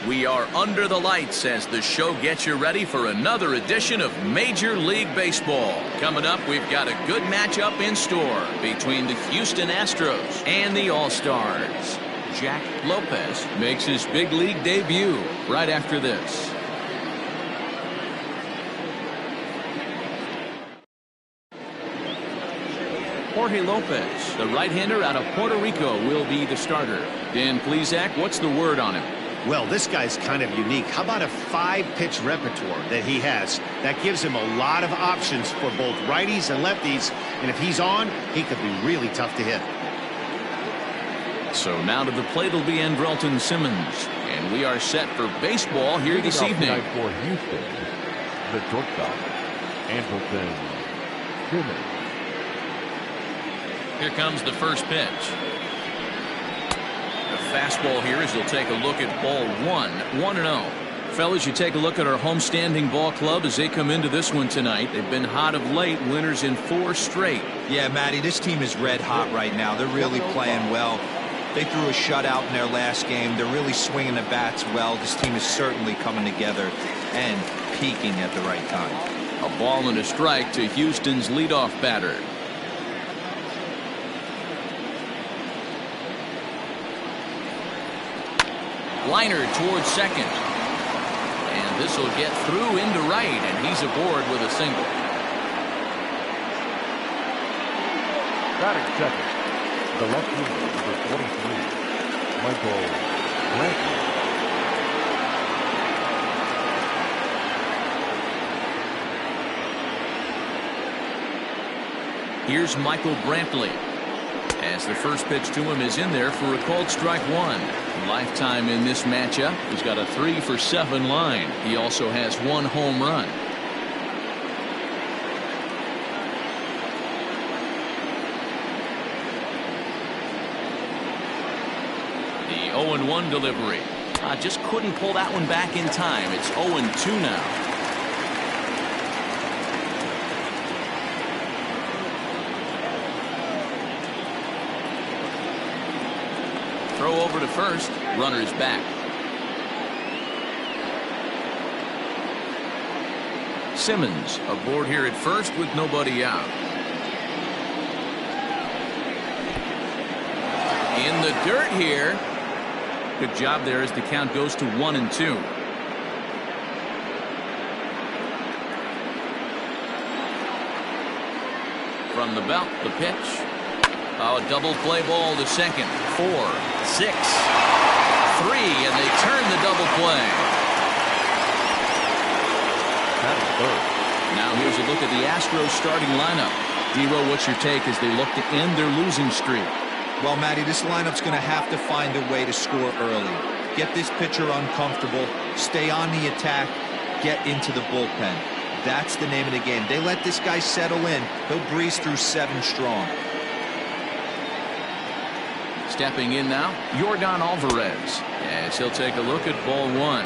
We are under the lights as the show gets you ready for another edition of Major League Baseball. Coming up, we've got a good matchup in store between the Houston Astros and the All-Stars. Jack Lopez makes his big league debut right after this. Jorge Lopez, the right-hander out of Puerto Rico, will be the starter. Dan Plesac, what's the word on him? Well, this guy's kind of unique. How about a 5-pitch repertoire that he has? That gives him a lot of options for both righties and lefties. And if he's on, he could be really tough to hit. So now to the plate will be Andrelton Simmons. And we are set for baseball here this evening. For Houston, the shortstop, Andrelton Simmons. Here comes the first pitch. The fastball here as he'll take a look at ball 1-0. Fellas, you take a look at our homestanding ball club as they come into this one tonight. They've been hot of late, winners in 4 straight. Yeah, Matty, this team is red hot right now. They're really playing well. They threw a shutout in their last game. They're really swinging the bats well. This team is certainly coming together and peaking at the right time. A ball and a strike to Houston's leadoff batter. Liner towards second. And this will get through into right, and he's aboard with a single. Batting second, the left fielder, number 23, Michael Brantley. Here's Michael Brantley. As the first pitch to him is in there for a called strike 1. Lifetime in this matchup. He's got a 3-for-7 line. He also has 1 home run. The 0-1 delivery. Just couldn't pull that one back in time. It's 0-2 now. Throw over to first. Runner's back. Simmons aboard here at first with nobody out. In the dirt here. Good job there as the count goes to 1-2. From the belt, the pitch. Oh, a double play ball to second. 4, 6, 3, and they turn the double play. Now here's a look at the Astros starting lineup. D-Row, what's your take as they look to end their losing streak? Well, Matty, this lineup's going to have to find a way to score early. Get this pitcher uncomfortable, stay on the attack, get into the bullpen. That's the name of the game. They let this guy settle in. He'll breeze through 7 strong. Stepping in now, Yordan Alvarez, as he'll take a look at ball 1.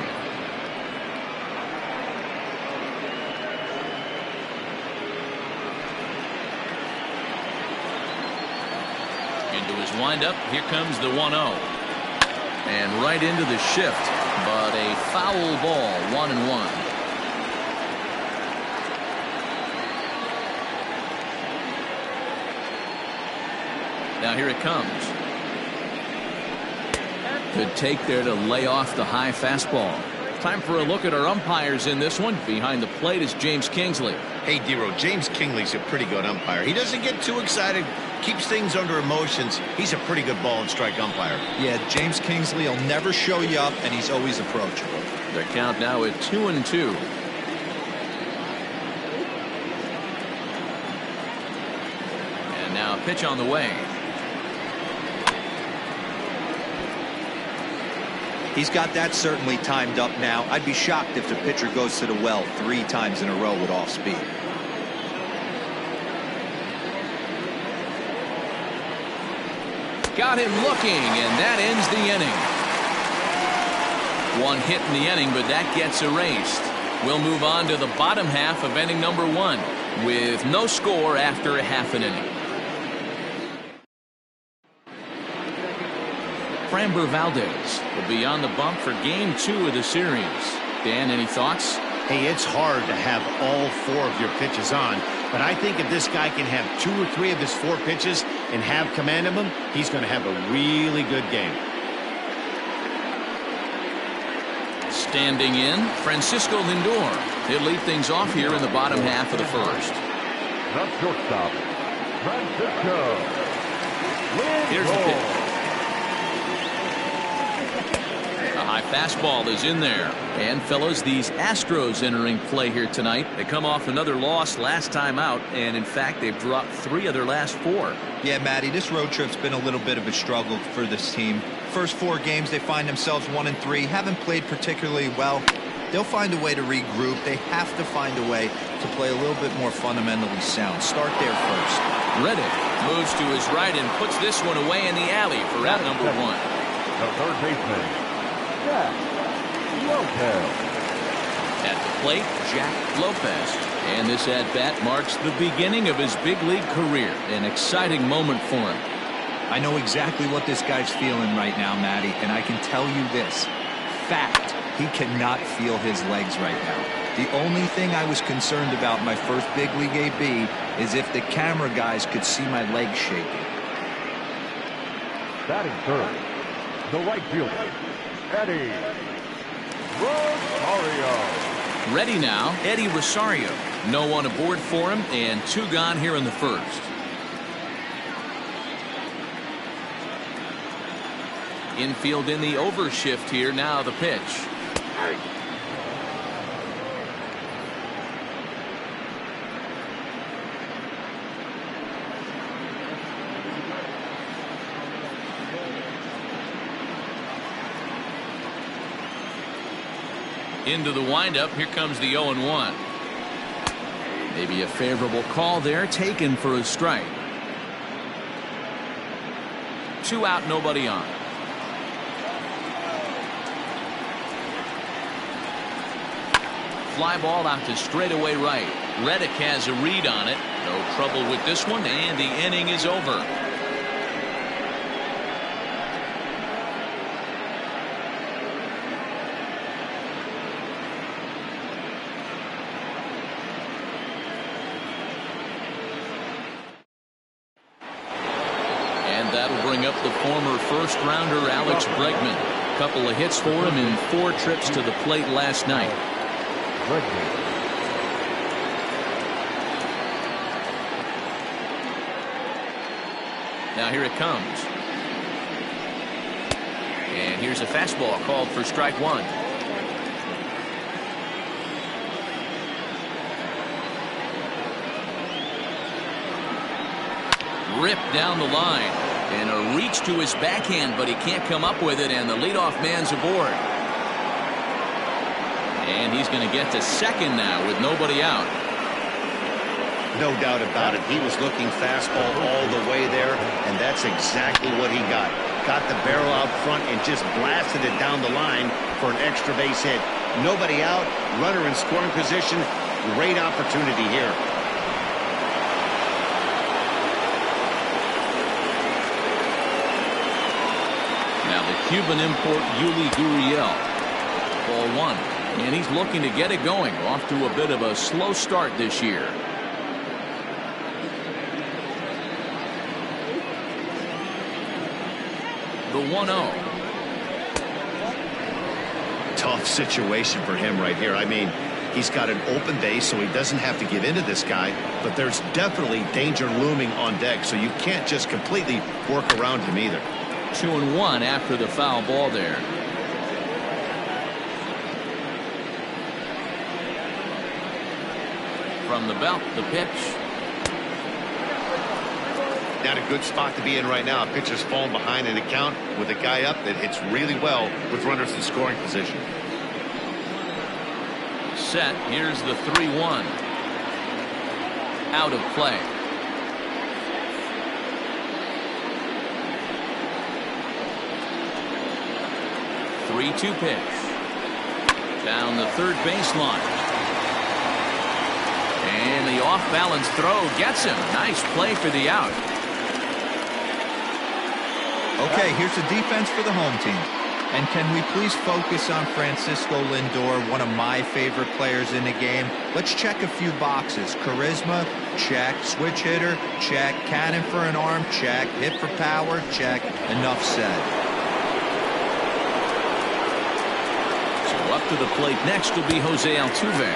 Into his windup, here comes the 1-0. And right into the shift, but a foul ball, 1-1. Now here it comes. Good take there to lay off the high fastball. Time for a look at our umpires in this one. Behind the plate is James Kingsley. Hey, D-Row, James Kingsley's a pretty good umpire. He doesn't get too excited, keeps things under emotions. He's a pretty good ball and strike umpire. Yeah, James Kingsley will never show you up, and he's always approachable. The count now at 2-2. And now a pitch on the way. He's got that certainly timed up now. I'd be shocked if the pitcher goes to the well 3 times in a row with off speed. Got him looking, and that ends the inning. 1 hit in the inning, but that gets erased. We'll move on to the bottom half of inning number 1 with no score after a half an inning. Framber Valdez will be on the bump for game 2 of the series. Dan, any thoughts? Hey, it's hard to have all 4 of your pitches on, but I think if this guy can have 2 or 3 of his 4 pitches and have command of them, he's going to have a really good game. Standing in, Francisco Lindor. He'll lead things off here in the bottom half of the first. The shortstop, Francisco Lindor. Here's the pitch. A high fastball is in there. And fellas, these Astros entering play here tonight. They come off another loss last time out, and in fact they've dropped 3 of their last 4. Yeah, Matty, this road trip's been a little bit of a struggle for this team. First 4 games they find themselves 1-3, haven't played particularly well. They'll find a way to regroup. They have to find a way to play a little bit more fundamentally sound. Start there first. Reddick moves to his right and puts this one away in the alley for out number 1. The third baseman, Jack Lopez. At the plate, Jack Lopez. And this at-bat marks the beginning of his big league career. An exciting moment for him. I know exactly what this guy's feeling right now, Matty, and I can tell you this. Fact, he cannot feel his legs right now. The only thing I was concerned about my first big league AB is if the camera guys could see my legs shaking. Batting third, the right fielder, Eddie Rosario. Ready now, Eddie Rosario. No one aboard for him, and 2 gone here in the first. Infield in the overshift here. Now the pitch. Into the windup. Here comes the 0-1. Maybe a favorable call there, taken for a strike. 2 out, nobody on. Fly ball out to straightaway right. Reddick has a read on it. No trouble with this one, and the inning is over. And that'll bring up the former first-rounder Alex Bregman. Couple of hits for him in 4 trips to the plate last night. Now here it comes. And here's a fastball called for strike 1. Ripped down the line. And a reach to his backhand, but he can't come up with it, and the leadoff man's aboard. And he's going to get to second now with nobody out. No doubt about it. He was looking fastball all the way there, and that's exactly what he got. Got the barrel out front and just blasted it down the line for an extra base hit. Nobody out, runner in scoring position. Great opportunity here. Now the Cuban import Yuli Gurriel. Ball 1. And he's looking to get it going. Off to a bit of a slow start this year. The 1-0. Tough situation for him right here. I mean, he's got an open base, so he doesn't have to get into this guy, but there's definitely danger looming on deck, so you can't just completely work around him either. 2-1 after the foul ball there. From the belt, the pitch. Not a good spot to be in right now. Pitcher's falling behind in the count with a guy up that hits really well with runners in scoring position. Set. Here's the 3-1. Out of play. The 3-2 pitch. Down the third baseline. And the off-balance throw gets him. Nice play for the out. Okay, here's the defense for the home team. And can we please focus on Francisco Lindor, one of my favorite players in the game? Let's check a few boxes. Charisma, check. Switch hitter, check. Cannon for an arm, check. Hit for power, check. Enough said. So up to the plate next will be Jose Altuve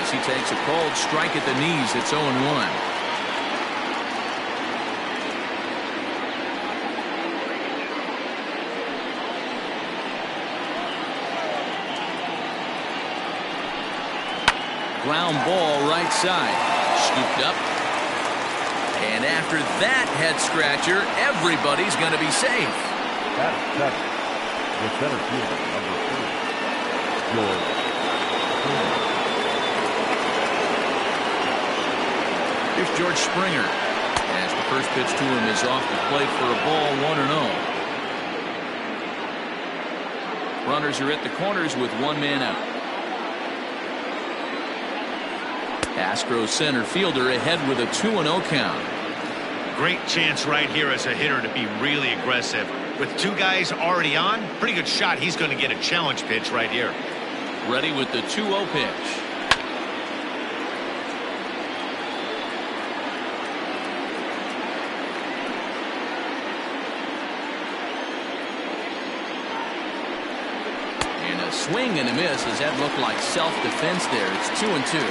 as he takes a cold strike at the knees. It's 0-1. Ground ball right side. Scooped up. And after that head scratcher, everybody's going to be safe. That's second. The center fielder, number 3. Here's George Springer. As the first pitch to him is off the plate for a ball, 1-0. Runners are at the corners with one man out. Astros center fielder ahead with a 2-0 count. Great chance right here as a hitter to be really aggressive. With two guys already on, pretty good shot. He's going to get a challenge pitch right here. Ready with the 2-0 pitch. And a swing and a miss. Does that look like self-defense there? It's 2-2.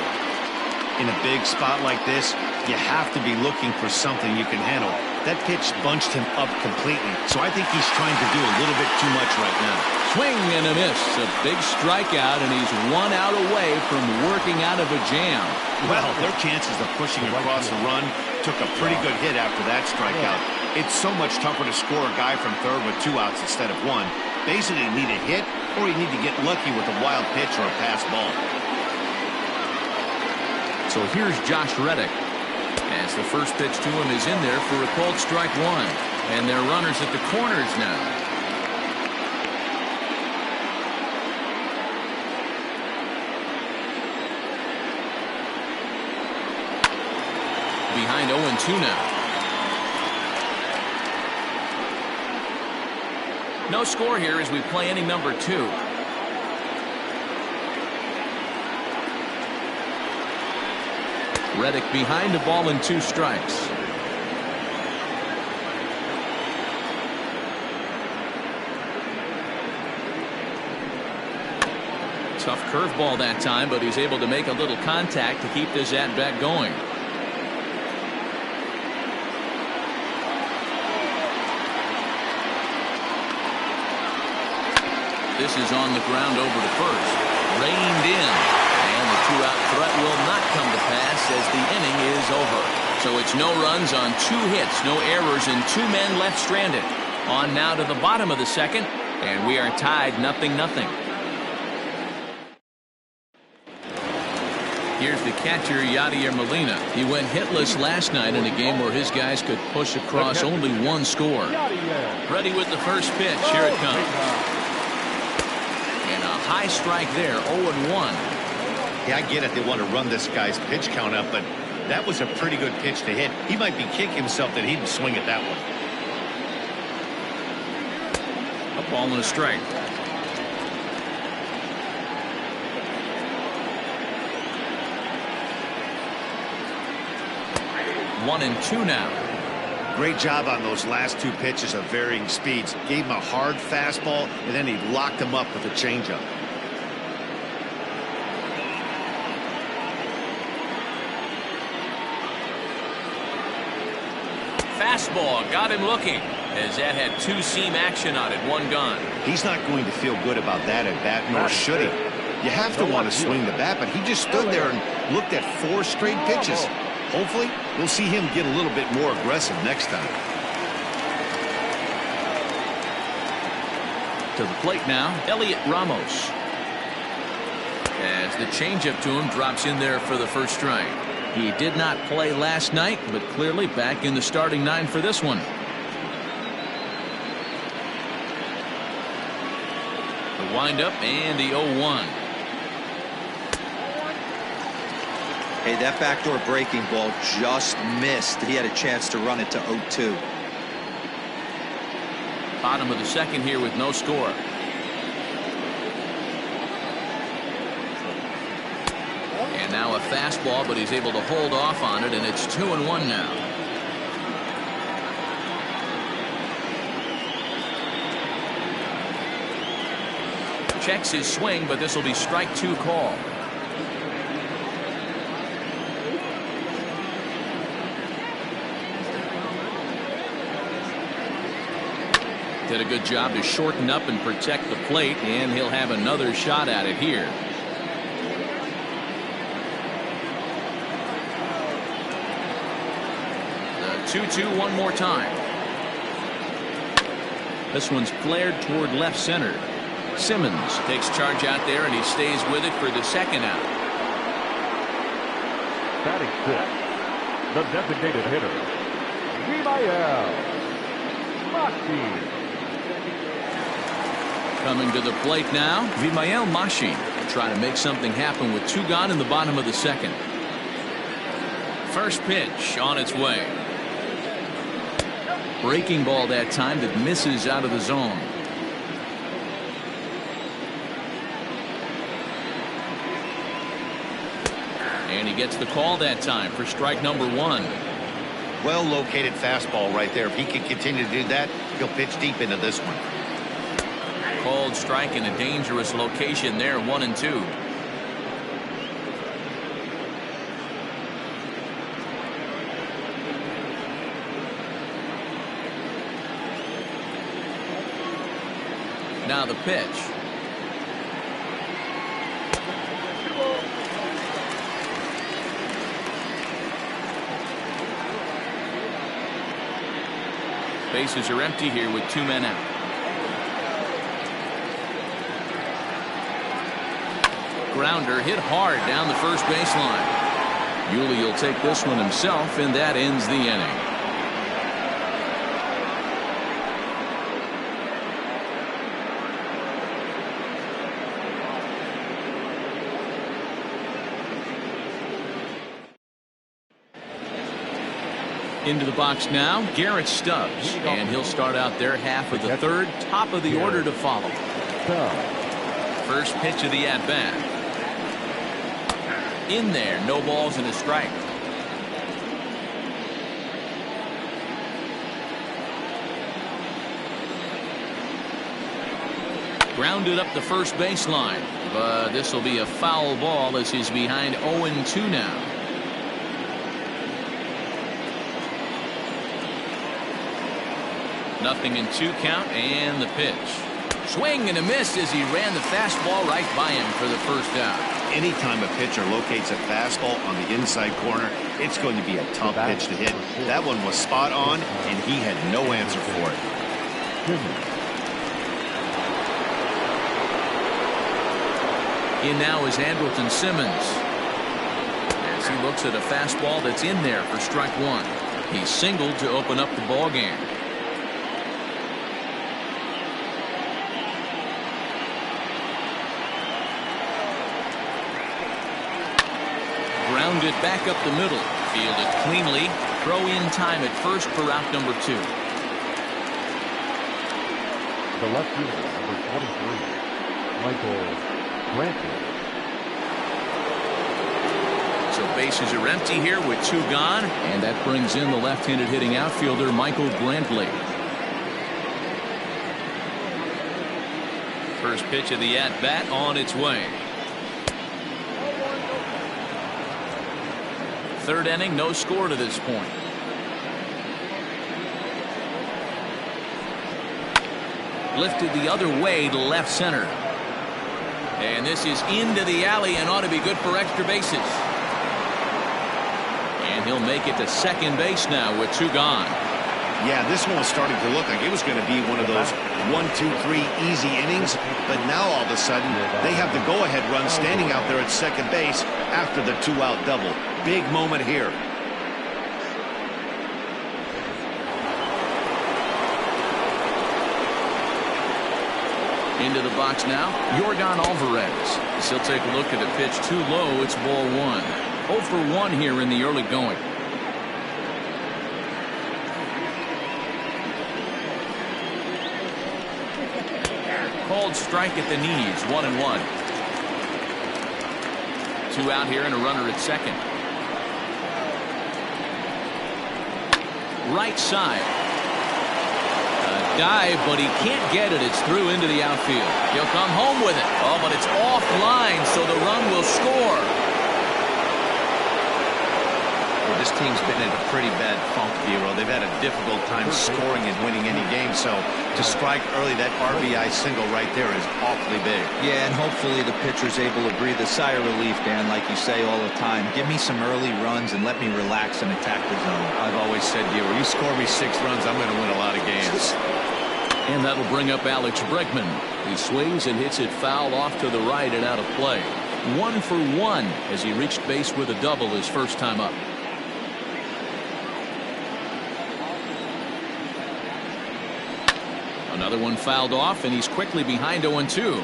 In a big spot like this, you have to be looking for something you can handle. That pitch bunched him up completely, so I think he's trying to do a little bit too much right now. Swing and a miss. A big strikeout, and he's 1 out away from working out of a jam. Well, their chances of pushing across the run took a pretty good hit after that strikeout. It's so much tougher to score a guy from third with 2 outs instead of 1. Basically, you need a hit, or you need to get lucky with a wild pitch or a pass ball. So here's Josh Reddick as the first pitch to him is in there for a called strike 1. And they're runners at the corners now. Behind 0-2 now. No score here as we play inning number 2. Reddick behind a ball and 2 strikes. Tough curveball that time, but he's able to make a little contact to keep this at-bat going. This is on the ground over to first. Reined in. And the 2-out threat will not come to pass as the inning is over. So it's no runs on 2 hits, no errors, and 2 men left stranded. On now to the bottom of the second, and we are tied 0-0. Here's the catcher, Yadier Molina. He went hitless last night in a game where his guys could push across only 1 score. Ready with the first pitch. Here it comes. And a high strike there, 0-1. Yeah, I get it. They want to run this guy's pitch count up, but that was a pretty good pitch to hit. He might be kicking himself that he didn't swing at that one. A ball and a strike. One and 2 now. Great job on those last 2 pitches of varying speeds. Gave him a hard fastball, and then he locked him up with a changeup. Fastball got him looking as that had 2-seam action on it. 1 gone. He's not going to feel good about that at bat, nor should he. You have to want to swing the bat, but he just stood there and looked at 4 straight pitches. Hopefully, we'll see him get a little bit more aggressive next time. To the plate now, Elliot Ramos. As the changeup to him drops in there for the first strike. He did not play last night, but clearly back in the starting 9 for this one. The windup and the 0-1. Hey, that backdoor breaking ball just missed. He had a chance to run it to 0-2. Bottom of the second here with no score. And now a fastball, but he's able to hold off on it, and it's 2-1 now. Checks his swing, but this will be strike 2 call. Did a good job to shorten up and protect the plate, and he'll have another shot at it here. The 2-2 one more time. This one's flared toward left center. Simmons takes charge out there, and he stays with it for the second out. Batting fifth, the designated hitter, Machi. Coming to the plate now, Machi, trying to make something happen with 2 gone in the bottom of the second. First pitch on its way. Breaking ball that time that misses out of the zone. And he gets the call that time for strike number 1. Well located fastball right there. If he can continue to do that, he'll pitch deep into this one. Called strike in a dangerous location there, 1-2. Now the pitch. Bases are empty here with 2 men out. Grounder hit hard down the first baseline. Yuli will take this one himself, and that ends the inning. Into the box now, Garrett Stubbs, and he'll start out there half of the third, top of the order to follow. First pitch of the at-bat. In there, no balls and a strike. Grounded up the first baseline, but this will be a foul ball as he's behind 0-2 now. Nothing in 2 count, and the pitch. Swing and a miss as he ran the fastball right by him for the first out. Anytime a pitcher locates a fastball on the inside corner, it's going to be a tough pitch to hit. That one was spot on, and he had no answer for it. In now is Andrelton Simmons. As he looks at a fastball that's in there for strike 1. He singled to open up the ball game. Grounded back up the middle. Fielded cleanly. Throw in time at first for out number 2. The left fielder, number 23, Michael Brantley. So bases are empty here with 2 gone, and that brings in the left-handed hitting outfielder Michael Brantley. First pitch of the at-bat on its way. Third inning, no score to this point. Lifted the other way to left center. And this is into the alley and ought to be good for extra bases. And he'll make it to second base now with 2 gone. Yeah, this one was starting to look like it was going to be one of those 1, 2, 3 easy innings. But now all of a sudden, they have the go-ahead run standing out there at second base after the 2-out double. Big moment here. Into the box now, Yordan Alvarez. As he'll take a look at a pitch too low. It's ball 1. 0 for 1 here in the early going. called strike at the knees. 1-1. 2 out here and a runner at second. Right side. Dive, but he can't get it. It's through into the outfield. He'll come home with it. Oh, but it's offline, so the run will score. Well, this team's been in a pretty bad funk, Bureau. They've had a difficult time scoring and winning any game, so to strike early, that RBI single right there is awfully big. Yeah, and hopefully the pitcher's able to breathe a sigh of relief, Dan, like you say all the time. Give me some early runs and let me relax and attack the zone. I've always said, Bureau, you score me 6 runs, I'm going to win a lot of games. And that'll bring up Alex Bregman. He swings and hits it foul off to the right and out of play. 1 for 1 as he reached base with a double his first time up. Another one fouled off, and he's quickly behind 0-2.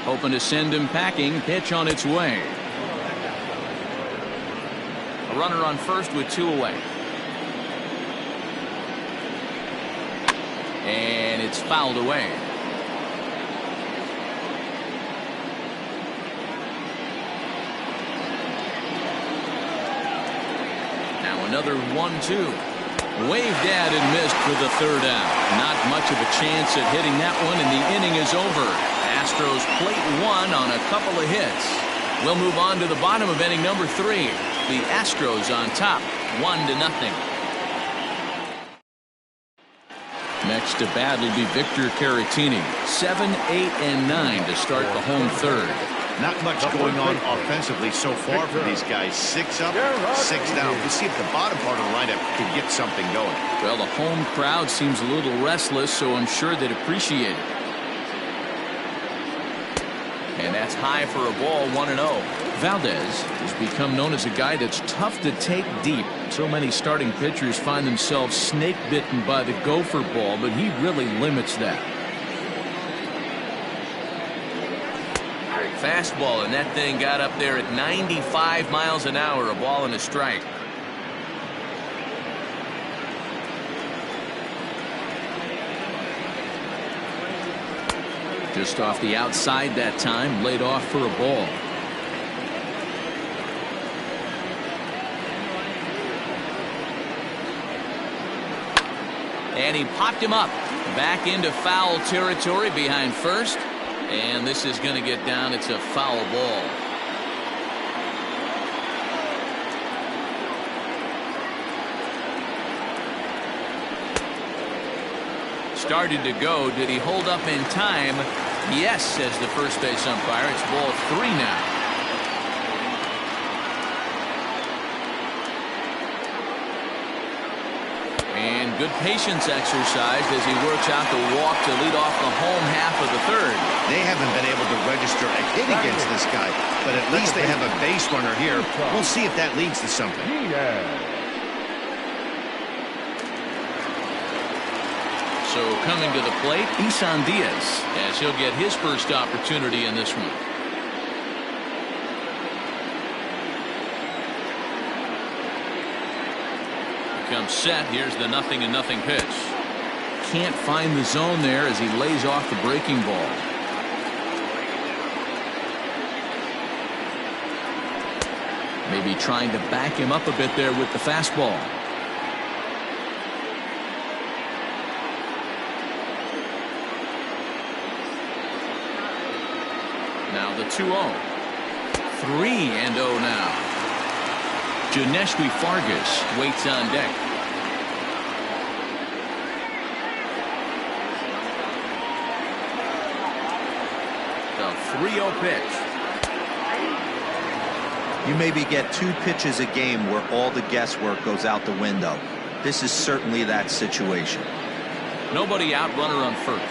Hoping to send him packing. Pitch on its way. A runner on first with 2 away. And it's fouled away. Now another 1-2. Waved at and missed for the 3rd out. Not much of a chance at hitting that one, and the inning is over. Astros plate 1 on a couple of hits. We'll move on to the bottom of inning number 3. The Astros on top, 1-0. Next to bat will be Victor Caratini. 7, 8, and 9 to start the home 3rd. Not much going on offensively so far for these guys. 6 up, 6 down. We'll see if the bottom part of the lineup can get something going. Well, the home crowd seems a little restless, so I'm sure they'd appreciate it. And that's high for a ball, 1-0. Valdez has become known as a guy that's tough to take deep. So many starting pitchers find themselves snake bitten by the gopher ball, but he really limits that. Fastball, and that thing got up there at 95 miles an hour, a ball and a strike. Just off the outside that time, laid off for a ball. And he popped him up back into foul territory behind first. And this is going to get down. It's a foul ball. Started to go. Did he hold up in time? Yes, says the first base umpire. It's ball 3 now. And good patience exercise as he works out the walk to lead off the home half of the 3rd. They haven't been able to register a hit against this guy, but at least they have a base runner here. We'll see if that leads to something. So coming to the plate, Isan Diaz, as he'll get his first opportunity in this one. Comes set. Here's the 0-0 pitch. Can't find the zone there as he lays off the breaking ball. Maybe trying to back him up a bit there with the fastball. Now the 2-0. 3-0 now. Janeshwi Fargas waits on deck. The 3-0 pitch. You maybe get 2 pitches a game where all the guesswork goes out the window. This is certainly that situation. Nobody out, runner on first.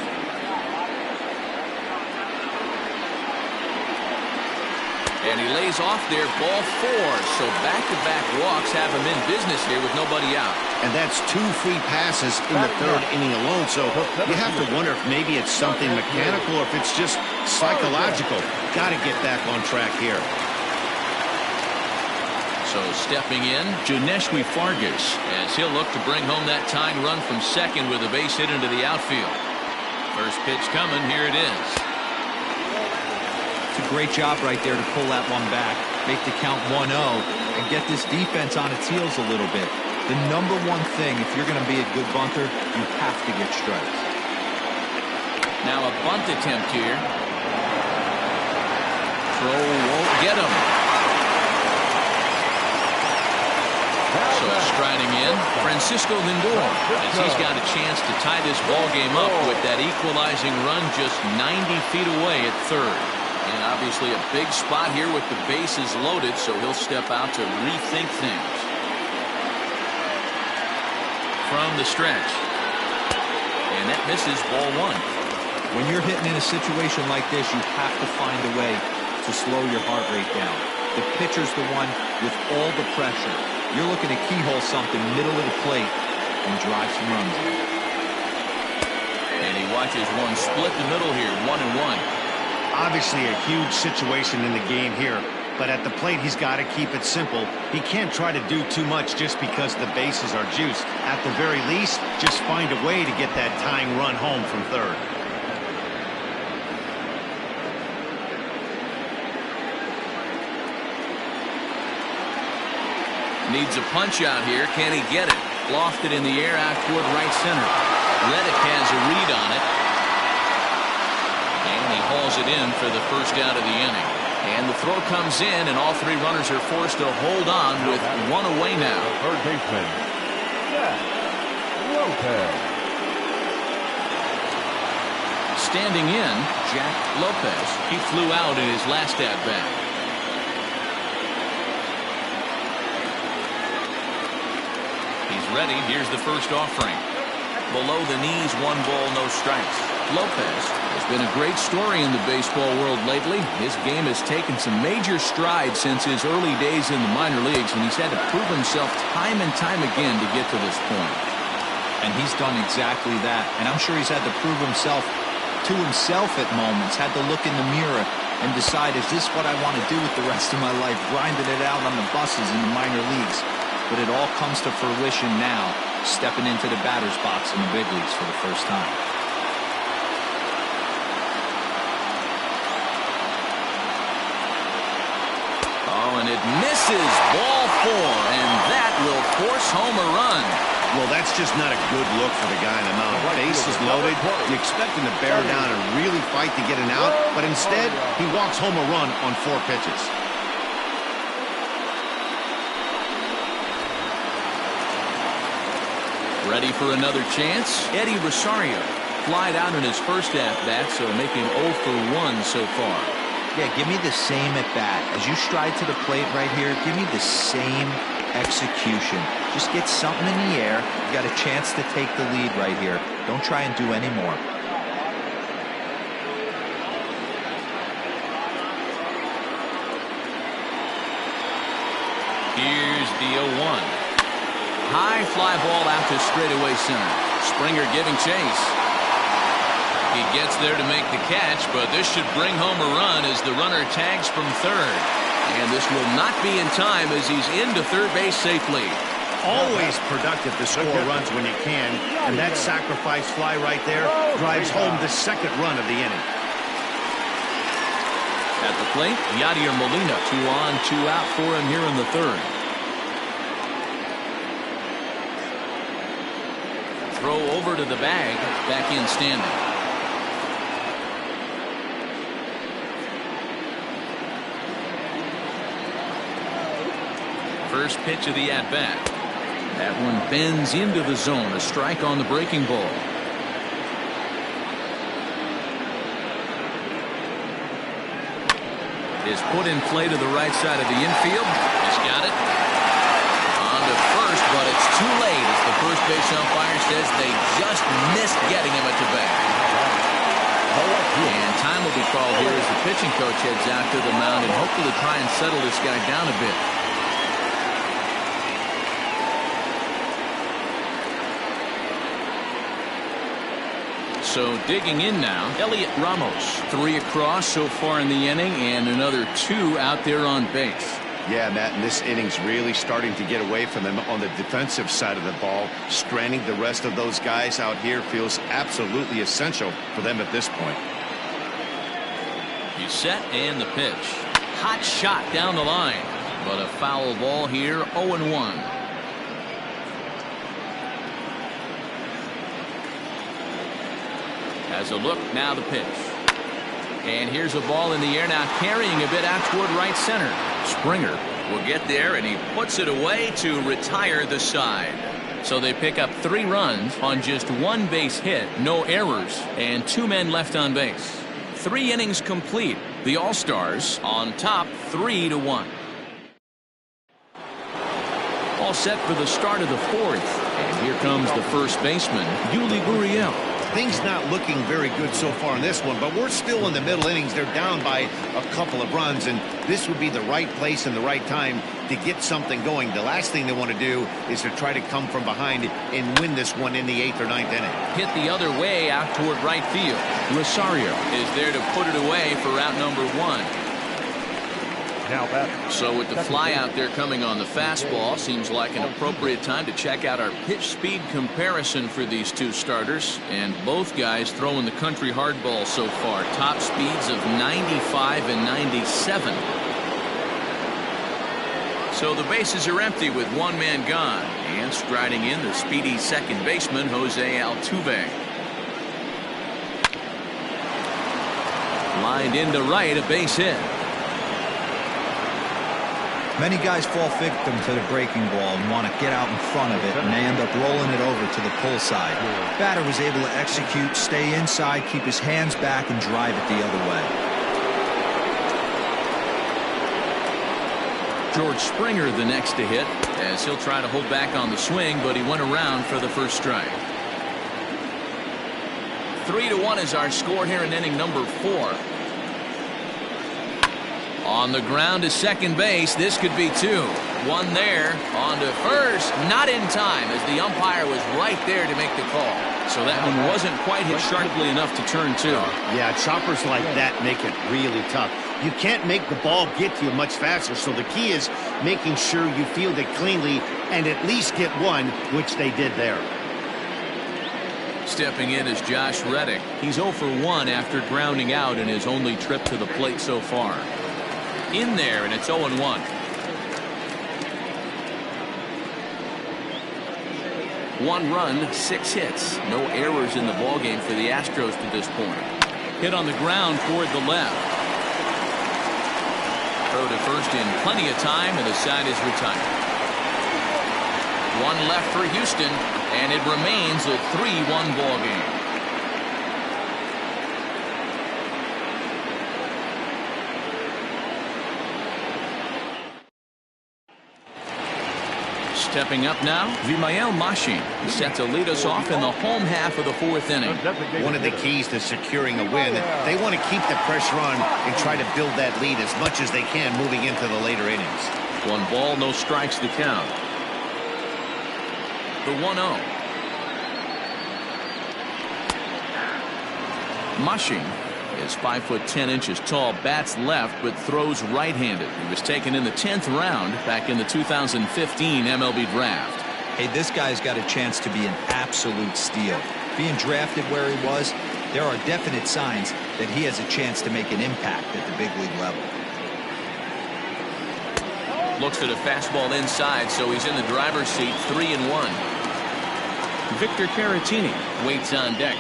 And he lays off there, ball 4. So back-to-back walks have him in business here with nobody out. And that's 2 free passes in the 3rd inning alone. So you have to wonder if maybe it's something mechanical or if it's just psychological. Got to get back on track here. So stepping in, Janeski Fargas, as he'll look to bring home that tying run from second with a base hit into the outfield. First pitch coming, here it is. It's a great job right there to pull that one back, make the count 1-0, and get this defense on its heels a little bit. The number one thing, if you're going to be a good bunter, you have to get strikes. Now a bunt attempt here. Throw won't get him. So striding in, Francisco Lindor, as he's got a chance to tie this ball game up with that equalizing run just 90 feet away at third. And obviously a big spot here with the bases loaded, so he'll step out to rethink things. From the stretch. And that misses ball one. When you're hitting in a situation like this, you have to find a way to slow your heart rate down. The pitcher's the one with all the pressure. You're looking to keyhole something middle of the plate and drive some runs in. And he watches one split the middle here, 1-1. Obviously a huge situation in the game here, but at the plate he's got to keep it simple. He can't try to do too much just because the bases are juiced. At the very least, just find a way to get that tying run home from third. Needs a punch out here. Can he get it? Lofted in the air out toward right center. Reddick has a read on it. And he hauls it in for the first out of the inning. And the throw comes in, and all three runners are forced to hold on with one away now. Third baseman, Lopez. Standing in, Jack Lopez. He flew out in his last at-bat. Ready. Here's the first offering. Below the knees, 1 ball, no strikes. Lopez has been a great story in the baseball world lately. His game has taken some major strides since his early days in the minor leagues, and he's had to prove himself time and time again to get to this point. And he's done exactly that. And I'm sure he's had to prove himself to himself at moments, had to look in the mirror and decide, is this what I want to do with the rest of my life, grinding it out on the buses in the minor leagues? But it all comes to fruition now, stepping into the batter's box in the big leagues for the first time. Oh, and it misses. Ball 4, and that will force home a run. Well, that's just not a good look for the guy in the mound. Bases loaded. You expect him to bear down and really fight to get an out, but instead, he walks home a run on 4 pitches. Ready for another chance? Eddie Rosario flied out in his first at-bat, so making 0 for 1 so far. Yeah, give me the same at-bat. As you stride to the plate right here, give me the same execution. Just get something in the air. You got a chance to take the lead right here. Don't try and do any more. Here's the 0-1. High fly ball out to straightaway center. Springer giving chase. He gets there to make the catch, but this should bring home a run as the runner tags from third. And this will not be in time as he's into third base safely. Always productive to score runs when you can, and that sacrifice fly right there drives home the second run of the inning. At the plate, Yadier Molina, 2 on, 2 out for him here in the third. Throw over to the bag, back in standing. First pitch of the at-bat. That one bends into the zone, a strike on the breaking ball. Is put in play to the right side of the infield. He's got it. On to first, but it's too late as the first base umpire says they just missed getting him at the bat. And time will be called here as the pitching coach heads out to the mound and hopefully try and settle this guy down a bit. So digging in now, Elliot Ramos. 3 across so far in the inning and another 2 out there on base. Yeah, Matt, and this inning's really starting to get away from them on the defensive side of the ball. Stranding the rest of those guys out here feels absolutely essential for them at this point. He's set and the pitch. Hot shot down the line, but a foul ball here, 0-1. Has a look, now the pitch. And here's a ball in the air now, carrying a bit out toward right center. Springer will get there, and he puts it away to retire the side. So they pick up 3 runs on just 1 base hit, no errors, and 2 men left on base. 3 innings complete. The All-Stars on top 3-1. All set for the start of the 4th. And here comes the first baseman, Yuli Gurriel. Things not looking very good so far in this one, but we're still in the middle innings. They're down by a couple of runs, and this would be the right place and the right time to get something going. The last thing they want to do is to try to come from behind and win this one in the 8th or 9th inning. Hit the other way out toward right field. Rosario is there to put it away for out number 1. Now that. So with the fly out there coming on the fastball, seems like an appropriate time to check out our pitch speed comparison for these 2 starters. And both guys throwing the country hardball so far. Top speeds of 95 and 97. So the bases are empty with 1 man gone. And striding in the speedy second baseman, Jose Altuve. Lined into right, a base hit. Many guys fall victim to the breaking ball and want to get out in front of it, and they end up rolling it over to the pull side. Batter was able to execute, stay inside, keep his hands back, and drive it the other way. George Springer the next to hit, as he'll try to hold back on the swing, but he went around for the first strike. 3-1 is our score here in inning number 4. On the ground to second base. This could be 2. 1 there. On to first. Not in time, as the umpire was right there to make the call. So that one wasn't quite hit sharply enough to turn 2. Yeah, choppers like that make it really tough. You can't make the ball get to you much faster, so the key is making sure you field it cleanly and at least get 1, which they did there. Stepping in is Josh Reddick. He's 0 for 1 after grounding out in his only trip to the plate so far. In there, and it's 0-1. 1 run, 6 hits. No errors in the ballgame for the Astros to this point. Hit on the ground toward the left. Throw to first in plenty of time, and the side is retired. 1 left for Houston, and it remains a 3-1 ballgame. Stepping up now, Vimael Machin is set to lead us off in the home half of the 4th inning. One of the keys to securing a win, they want to keep the pressure on and try to build that lead as much as they can moving into the later innings. 1 ball, no strikes to count. The 1-0. Machin is 5'10" tall, bats left, but throws right-handed. He was taken in the 10th round back in the 2015 MLB draft. Hey, this guy's got a chance to be an absolute steal. Being drafted where he was, there are definite signs that he has a chance to make an impact at the big league level. Looks at a fastball inside, so he's in the driver's seat, 3-1. Victor Caratini waits on deck.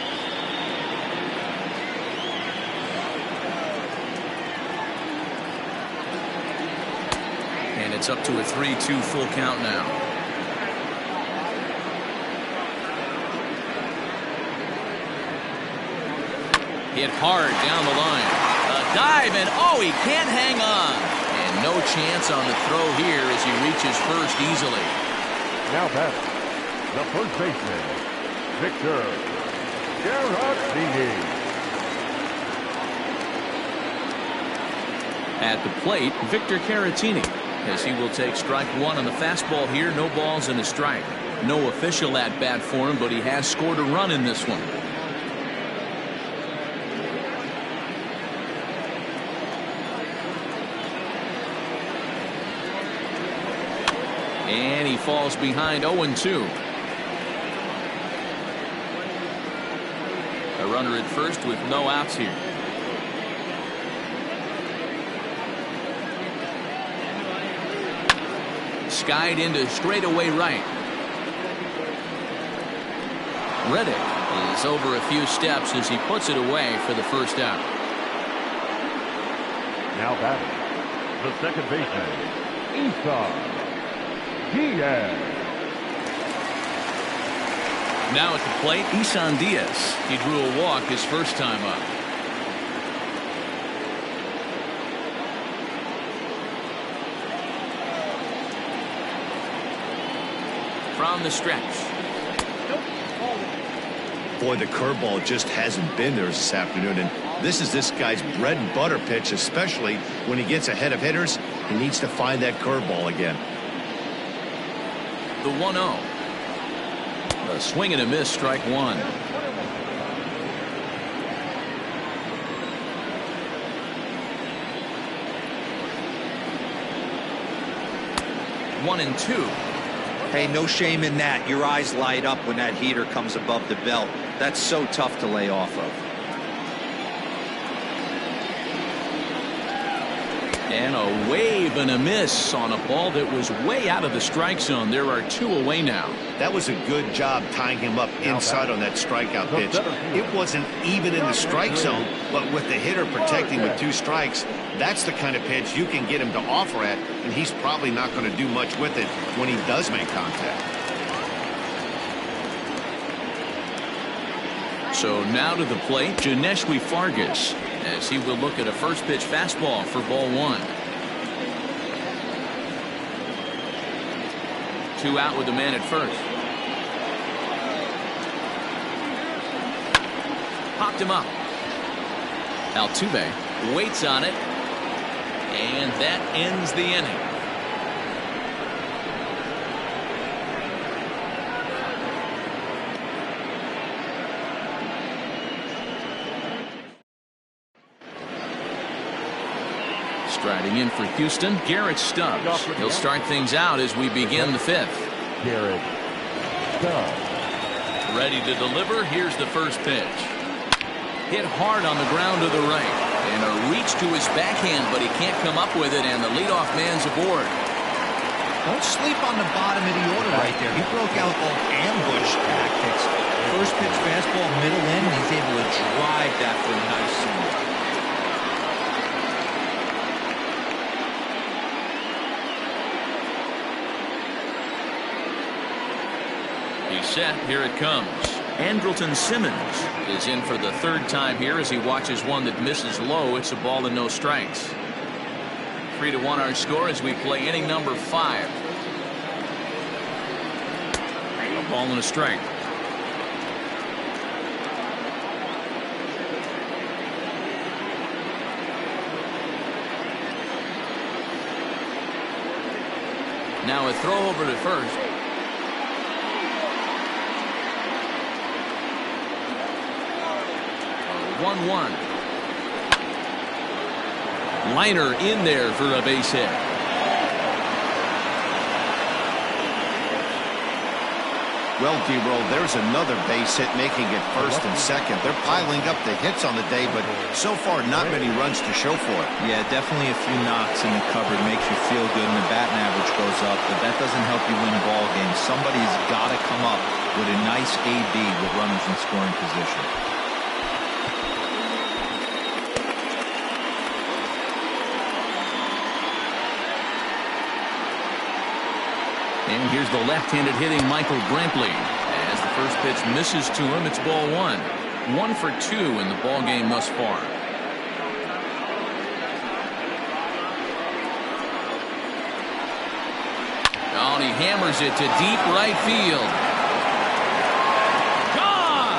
And it's up to a 3-2 full count now. Hit hard down the line. A dive, and oh, he can't hang on. And no chance on the throw here as he reaches first easily. Now batting, the first baseman, Victor Caratini. At the plate, Victor Caratini, as he will take strike 1 on the fastball here. No balls and a strike. No official at bat for him, but he has scored a run in this one. And he falls behind 0-2. A runner at first with no outs here. Skied into straightaway right. Reddick is over a few steps as he puts it away for the first out. Now batting, the second baseman, Diaz. Now at the plate, Isan Diaz. He drew a walk his first time up. From the stretch. Boy, the curveball just hasn't been there this afternoon, and this is this guy's bread and butter pitch, especially when he gets ahead of hitters. He needs to find that curveball again. The 1-0. A swing and a miss, strike one. One and two. Hey, no shame in that. Your eyes light up when that heater comes above the belt. That's so tough to lay off of. And a wave and a miss on a ball that was way out of the strike zone. There are two away now. That was a good job tying him up inside on that strikeout pitch. It wasn't even in the strike zone, but with the hitter protecting with two strikes, that's the kind of pitch you can get him to offer at, and he's probably not going to do much with it when he does make contact. So now to the plate, Janeshwi Fargas, as he will look at a first pitch fastball for ball one. 2 out with the man at first. Popped him up. Altuve waits on it, and that ends the inning. Striding in for Houston, Garrett Stubbs. He'll start things out as we begin the fifth. Garrett Stubbs. Ready to deliver. Here's the first pitch. Hit hard on the ground to the right. And a reach to his backhand, but he can't come up with it, and the leadoff man's aboard. Don't sleep on the bottom of the order right there. He broke out all ambush tactics. First pitch fastball, middle end, and he's able to drive that for a nice swing. He's set. Here it comes. Andrelton Simmons is in for the third time here as he watches one that misses low. It's a ball and no strikes. 3-1 our score as we play inning number 5. A ball and a strike. Now a throw over to first. 1-1. Liner in there for a base hit. Well, D-Roll, there's another base hit, making it first and second. They're piling up the hits on the day, but so far not many runs to show for it. Yeah, definitely a few knocks in the cupboard makes you feel good, and the batting average goes up, but that doesn't help you win ball games. Somebody's got to come up with a nice AB with runners in scoring position. And here's the left-handed hitting Michael Brantley. As the first pitch misses to him, it's ball one. 1 for 2 in the ball game thus far. Oh, and he hammers it to deep right field. Gone!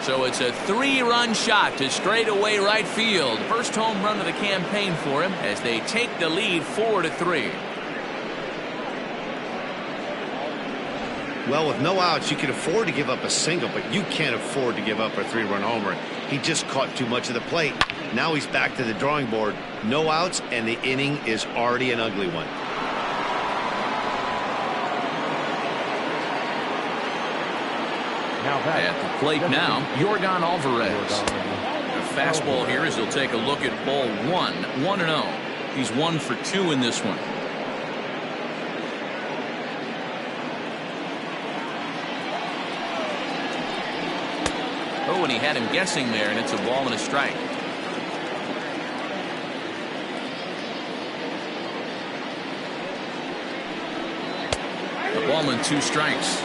So it's a 3-run shot to straightaway right field. First home run of the campaign for him as they take the lead 4-3. Well, with no outs, you can afford to give up a single, but you can't afford to give up a 3-run homer. He just caught too much of the plate. Now he's back to the drawing board. No outs, and the inning is already an ugly one. Now back. At the plate now, Yordan Alvarez. A fastball here as he'll take a look at ball 1, 1-0. He's 1 for 2 in this one. Oh, and he had him guessing there, and it's a ball and a strike. A ball and 2 strikes.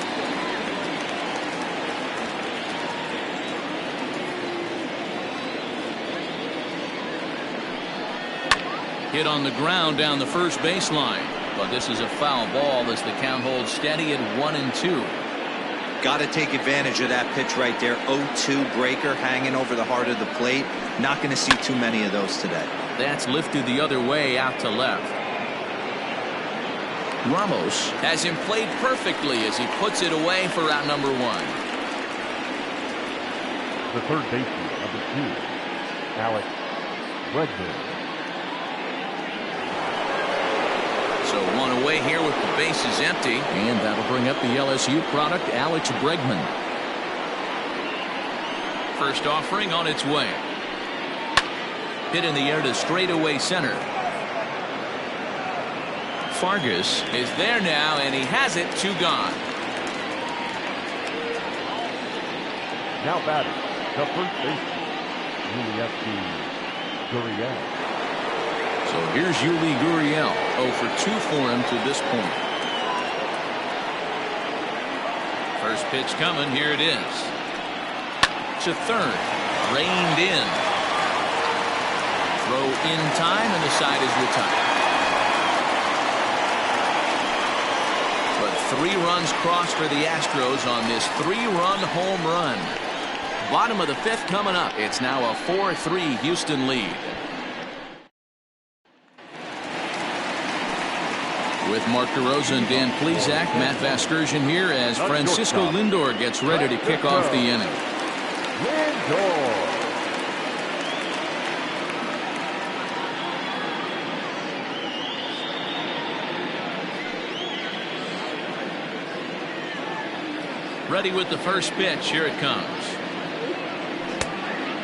Hit on the ground down the first baseline, but this is a foul ball as the count holds steady at 1-2. Got to take advantage of that pitch right there. 0-2 breaker hanging over the heart of the plate. Not going to see too many of those today. That's lifted the other way out to left. Ramos has him played perfectly as he puts it away for out number 1. The third baseman of the team, Alex Bregman. So 1 away here with the bases empty, and that'll bring up the LSU product, Alex Bregman. First offering on its way. Hit in the air to straightaway center. Fargas is there now, and he has it. 2 gone. Now batting, the first baseman, Gurriel. So here's Yuli Gurriel, 0 for 2 for him to this point. First pitch coming, here it is. To third, reined in. Throw in time, and the side is retired. But 3 runs crossed for the Astros on this 3-run home run. Bottom of the 5th coming up. It's now a 4-3 Houston lead. With Mark DeRosa and Dan Plesac, Matt Vasgersian here as Francisco Lindor gets ready to kick off the inning. Lindor. Ready with the first pitch. Here it comes.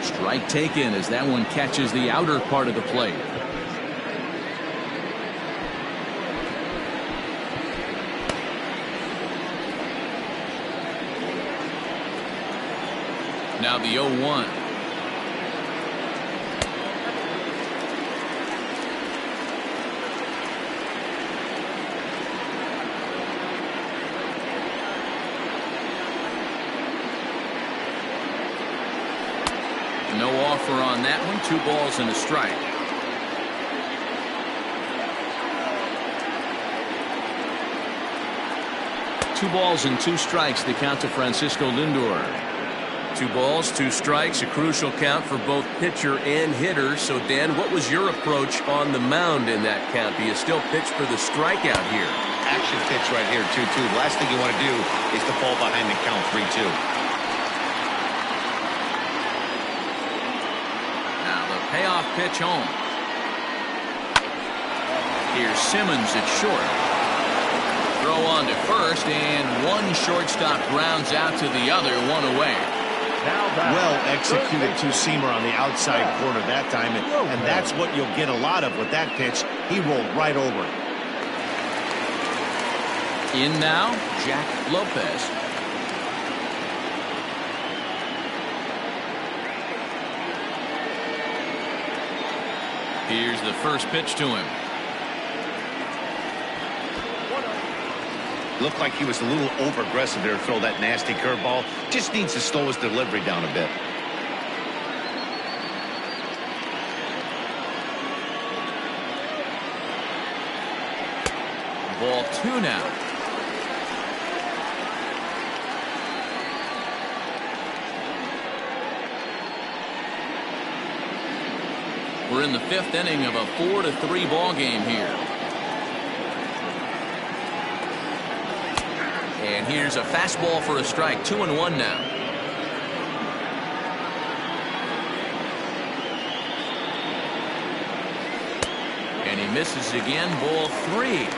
Strike taken as that one catches the outer part of the plate. Now the 0-1. No offer on that one. 2 balls and a strike. Two balls and 2 strikes the count to Francisco Lindor. 2 balls, 2 strikes, a crucial count for both pitcher and hitter. So, Dan, what was your approach on the mound in that count? Do you still pitch for the strikeout here? Action pitch right here, 2-2. The last thing you want to do is to fall behind the count 3-2. Now the payoff pitch home. Here's Simmons at short. Throw on to first, and one shortstop grounds out to the other, 1 away. Well executed 2-seamer on the outside corner that time, and that's what you'll get a lot of with that pitch. He rolled right over it. In now, Jack Lopez. Here's the first pitch to him. Looked like he was a little over-aggressive there to throw that nasty curveball. Just needs to slow his delivery down a bit. Ball 2 now. We're in the 5th inning of a 4-3 ball game here. And here's a fastball for a strike. 2-1 now. And he misses again. Ball 3.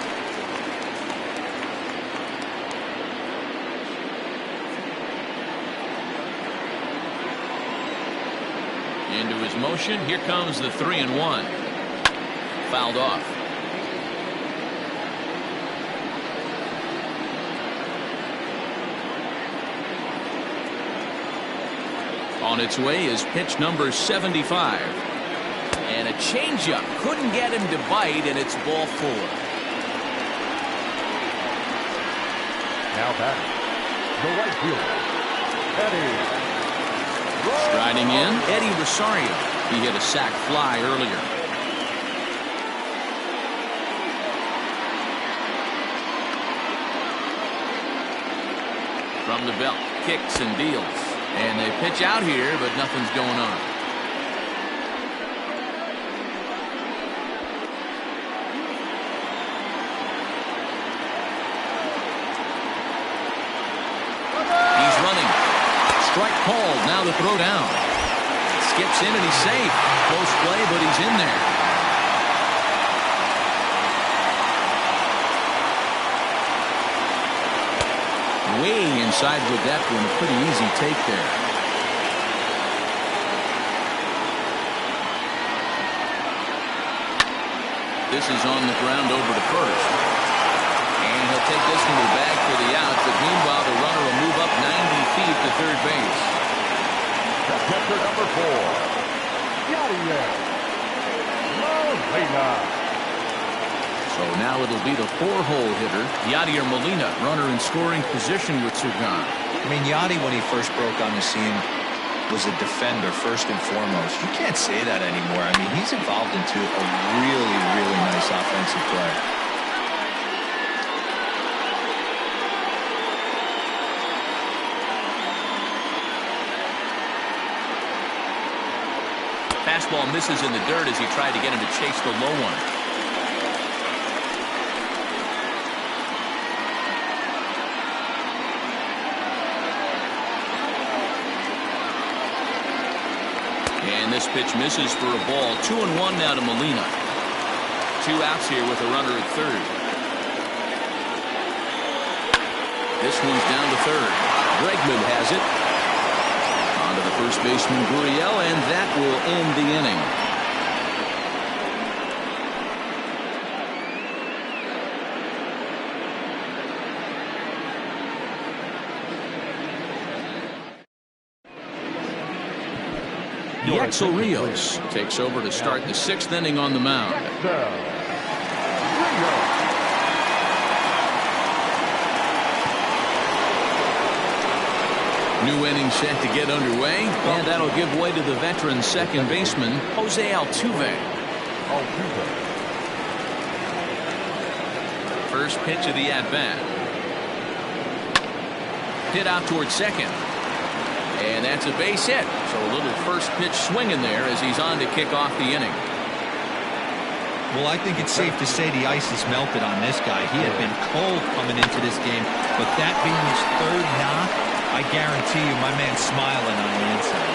Into his motion. Here comes the 3-1. Fouled off. On its way is pitch number 75. And a changeup. Couldn't get him to bite, and it's ball 4. Now back, the right fielder, Eddie. Striding in, Eddie Rosario. He hit a sac fly earlier. From the belt, kicks and deals. And they pitch out here, but nothing's going on. He's running. Strike called. Now the throw down. Skips in and he's safe. Close play, but he's in there. Way inside with that one. Pretty easy take there. This is on the ground over to first. And he'll take this one to the bag for the out. But meanwhile, the runner will move up 90 feet to third base. That's catcher number 4. Yadier Molina. So now it'll be the 4-hole hitter, Yadier Molina, runner in scoring position with Sugam. I mean, Yadi, when he first broke on the scene, was a defender first and foremost. You can't say that anymore. I mean, he's evolved into a really, really nice offensive player. Fastball misses in the dirt as he tried to get him to chase the low one. And this pitch misses for a ball. 2-1 now to Molina. 2 outs here with a runner at third. This one's down to third. Bregman has it. On to the first baseman, Gurriel, and that will end the inning. Yaxel Rios takes over to start the 6th inning on the mound. New inning set to get underway, and that'll give way to the veteran second baseman, Jose Altuve. First pitch of the at-bat. Hit out towards second. And that's a base hit. So a little first pitch swinging there as he's on to kick off the inning. Well, I think it's safe to say the ice has melted on this guy. He had been cold coming into this game, but that being his 3rd knock, I guarantee you my man's smiling on the inside.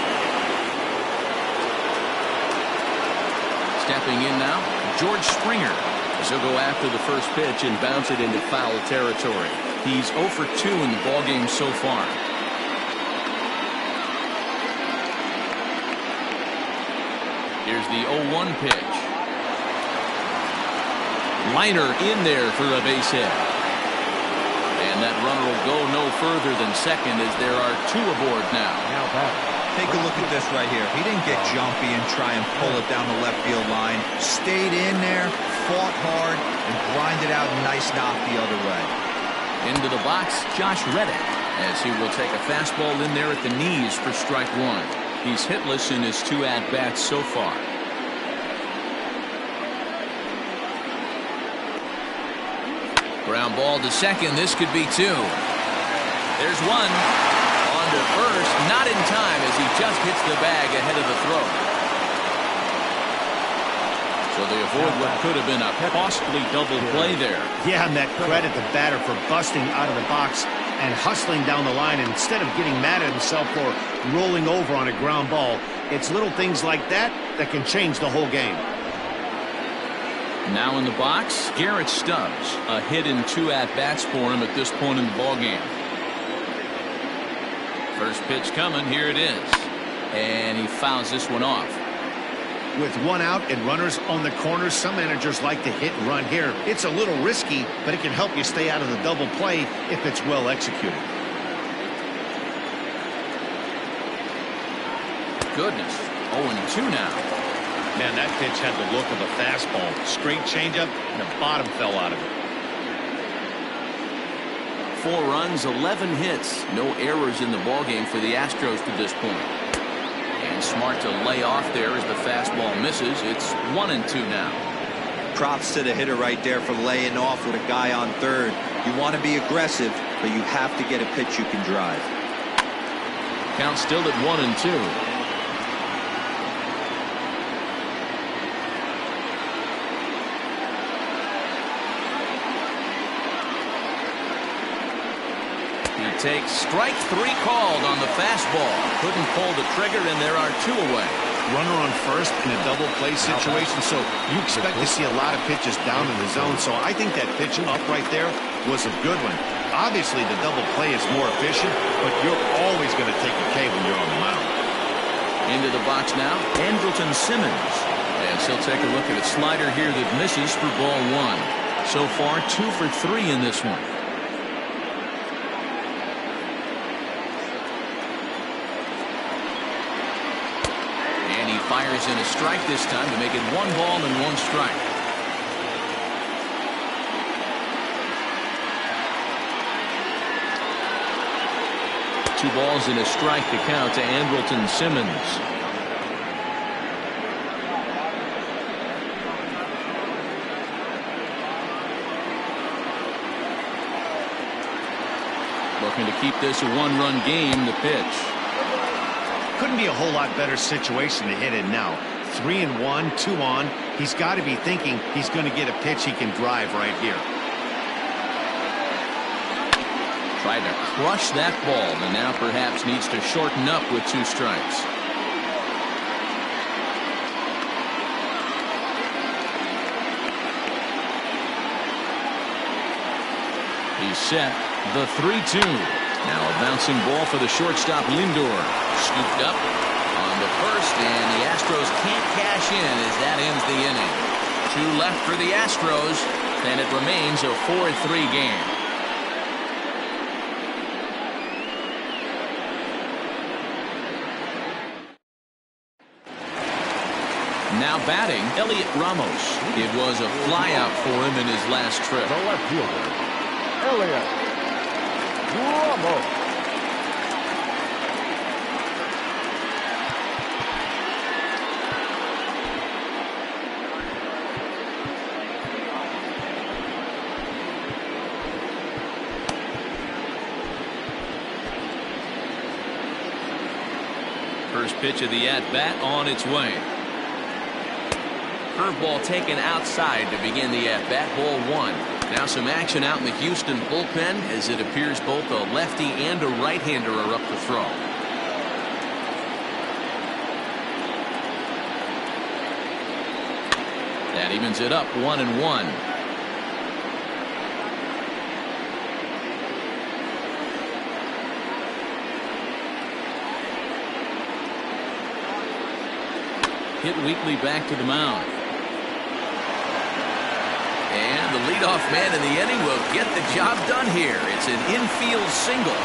Stepping in now, George Springer. As he'll go after the first pitch and bounce it into foul territory. He's 0 for 2 in the ballgame so far. Here's the 0-1 pitch. Liner in there for a base hit. And that runner will go no further than second as there are 2 aboard now. Take a look at this right here. He didn't get jumpy and try and pull it down the left field line. Stayed in there, fought hard, and grinded out a nice knock the other way. Into the box, Josh Reddick, as he will take a fastball in there at the knees for strike 1. He's hitless in his 2 at-bats so far. Ground ball to second. This could be 2. There's 1. On to first. Not in time as he just hits the bag ahead of the throw. So they avoid what could have been a costly double play there. Yeah, and that credit the batter for busting out of the box and hustling down the line instead of getting mad at himself for rolling over on a ground ball. It's little things like that that can change the whole game. Now in the box, Garrett Stubbs. A hit in 2 at-bats for him at this point in the ballgame. First pitch coming. Here it is. And he fouls this one off. With 1 out and runners on the corners, some managers like to hit and run here. It's a little risky, but it can help you stay out of the double play if it's well executed. Goodness. 0-2 now. Man, that pitch had the look of a fastball. Straight changeup, and the bottom fell out of it. 4 runs, 11 hits. No errors in the ballgame for the Astros to this point. And smart to lay off there as the fastball misses. It's 1-2 now. Props to the hitter right there for laying off with a guy on third. You want to be aggressive, but you have to get a pitch you can drive. Count still at 1-2. Takes strike 3 called on the fastball. Couldn't pull the trigger, and there are 2 away. Runner on first in a double play situation, so you expect to see a lot of pitches down in the zone. So I think that pitch up right there was a good one. Obviously, the double play is more efficient, but you're always going to take a K when you're on the mound. Into the box now, Andrelton Simmons. And he'll take a look at a slider here that misses for ball 1. So far, 2 for 3 in this one. Fires in a strike this time to make it 1 ball and 1 strike. Two balls and a strike to count to Andrelton Simmons. Looking to keep this a 1-run game. The pitch. Couldn't be a whole lot better situation to hit in now. 3-1, 2 on. He's got to be thinking he's going to get a pitch he can drive right here. Tried to crush that ball, and now perhaps needs to shorten up with 2 strikes. He's set. The 3-2. Now a bouncing ball for the shortstop Lindor. Scooped up on the first, and the Astros can't cash in as that ends the inning. 2 left for the Astros, and it remains a 4-3 game. Now batting, Elliot Ramos. It was a flyout for him in his last trip. The left fielder, Elliot Ramos. First pitch of the at-bat on its way. Curveball taken outside to begin the at-bat, ball 1. Now some action out in the Houston bullpen as it appears both a lefty and a right-hander are up to throw. That evens it up 1-1. Hit weakly back to the mound. And the leadoff man in the inning will get the job done here. It's an infield single.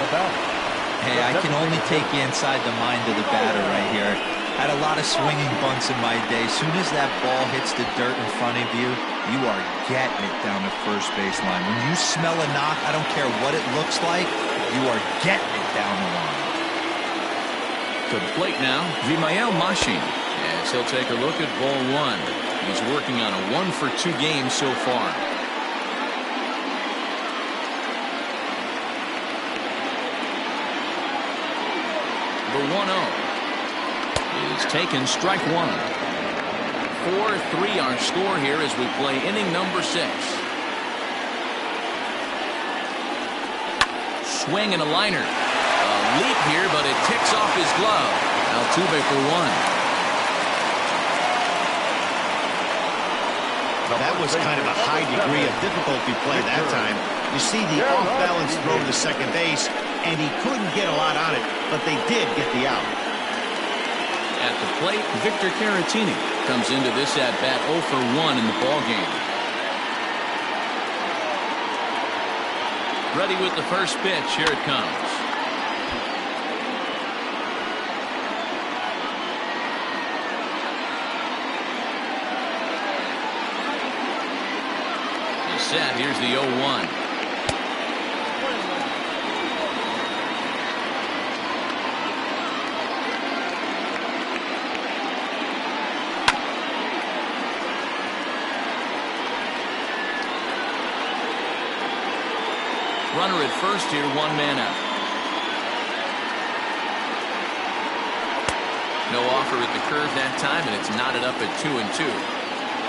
Hey, I can only take you inside the mind of the batter right here. Had a lot of swinging bunts in my day. Soon as that ball hits the dirt in front of you, you are getting it down the first base line. When you smell a knock, I don't care what it looks like, you are getting it down the line. To the plate now, Vimael Machin. As he'll take a look at ball 1. He's working on a 1-for-2 game so far. The 1-0 is taken, strike 1. 4-3 our score here as we play inning number 6. swing and a liner. A leap here, but it ticks off his glove. Altuve for one. That was kind of a high degree of difficulty play that time. You see the off-balance throw to second base, and he couldn't get a lot on it, but they did get the out. At the plate, Victor Caratini comes into this at-bat 0 for 1 in the ballgame. Ready with the first pitch. Here it comes. Set. Here's the 0-1. Runner at first here, 1 man out. No offer at the curve that time, and it's knotted up at 2-2.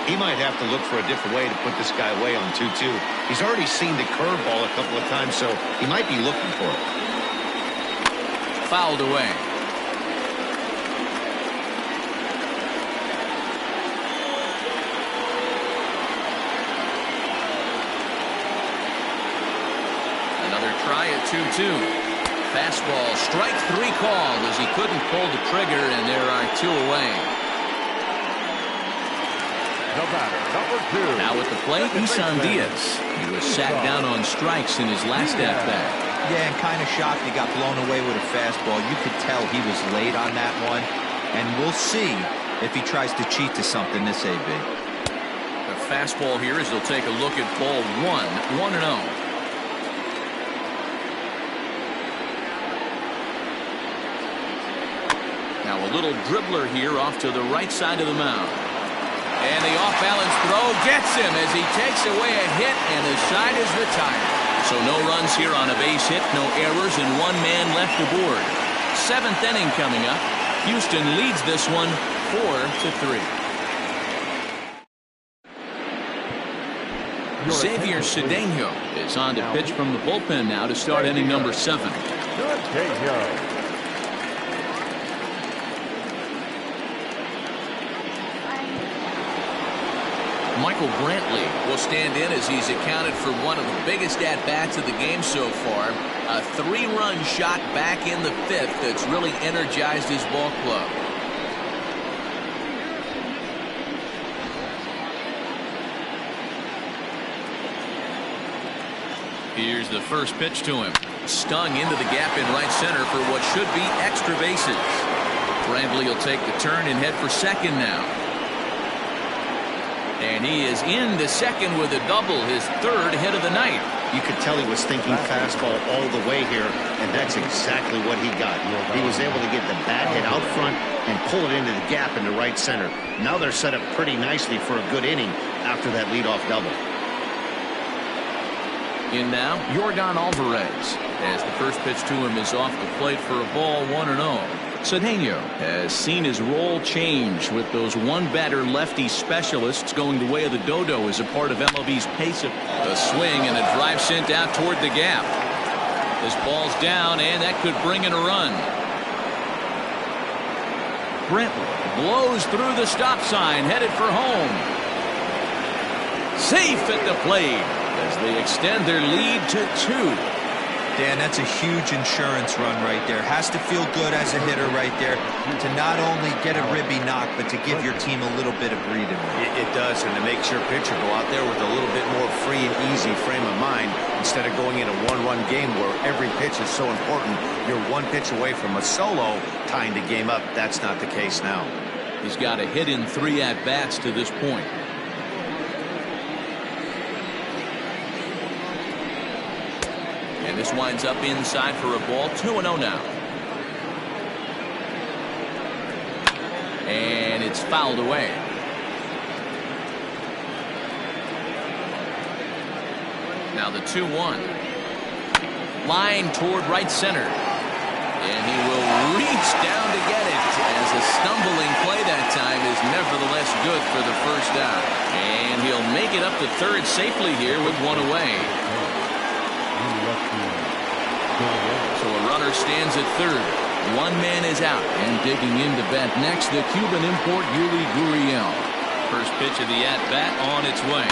He might have to look for a different way to put this guy away on 2-2. He's already seen the curveball a couple of times, so he might be looking for it. Fouled away. Another try at 2-2. Fastball, strike 3 called as he couldn't pull the trigger, and there are 2 away. Now at the plate, Isan Diaz. He was sat down on strikes in his last at-bat. Yeah, and kind of shocked he got blown away with a fastball. You could tell he was late on that one. And we'll see if he tries to cheat to something this AB. The fastball here as they'll take a look at ball 1, 1-0. Now a little dribbler here off to the right side of the mound. And the off-balance throw gets him as he takes away a hit, and the side is retired. So no runs here on a base hit, no errors, and 1 man left aboard. 7th inning coming up. Houston leads this one 4-3. Xavier Cedeno is on to pitch from the bullpen now to start inning number 7. Michael Brantley will stand in as he's accounted for one of the biggest at-bats of the game so far. A 3-run shot back in the 5th that's really energized his ball club. Here's the first pitch to him. Stung into the gap in right center for what should be extra bases. Brantley will take the turn and head for second now. And he is into second with a double, his 3rd hit of the night. You could tell he was thinking fastball all the way here, and that's exactly what he got. He was able to get the bat hit out front and pull it into the gap into right center. Now they're set up pretty nicely for a good inning after that leadoff double. In now, Yordan Alvarez, as the first pitch to him is off the plate for a ball, 1-0. Cedeno has seen his role change with those one-batter lefty specialists going the way of the dodo as a part of MLB's pace of a swing and a drive sent out toward the gap. This ball's down, and that could bring in a run. Brantley blows through the stop sign, headed for home. Safe at the plate as they extend their lead to 2. Dan, that's a huge insurance run right there. Has to feel good as a hitter right there to not only get a ribby knock, but to give your team a little bit of breathing room. It does, and it makes your pitcher go out there with a little bit more free and easy frame of mind instead of going in a one-run game where every pitch is so important. You're 1 pitch away from a solo tying the game up. That's not the case now. He's got a hit in 3 at-bats to this point. And this winds up inside for a ball, 2-0 now. And it's fouled away. Now the 2-1. Line toward right center. And he will reach down to get it as a stumbling play that time is nevertheless good for the first out. And he'll make it up to third safely here with 1 away. So a runner stands at third. One man is out, and digging in to bat next, the Cuban import Yuli Gurriel. First pitch of the at-bat on its way.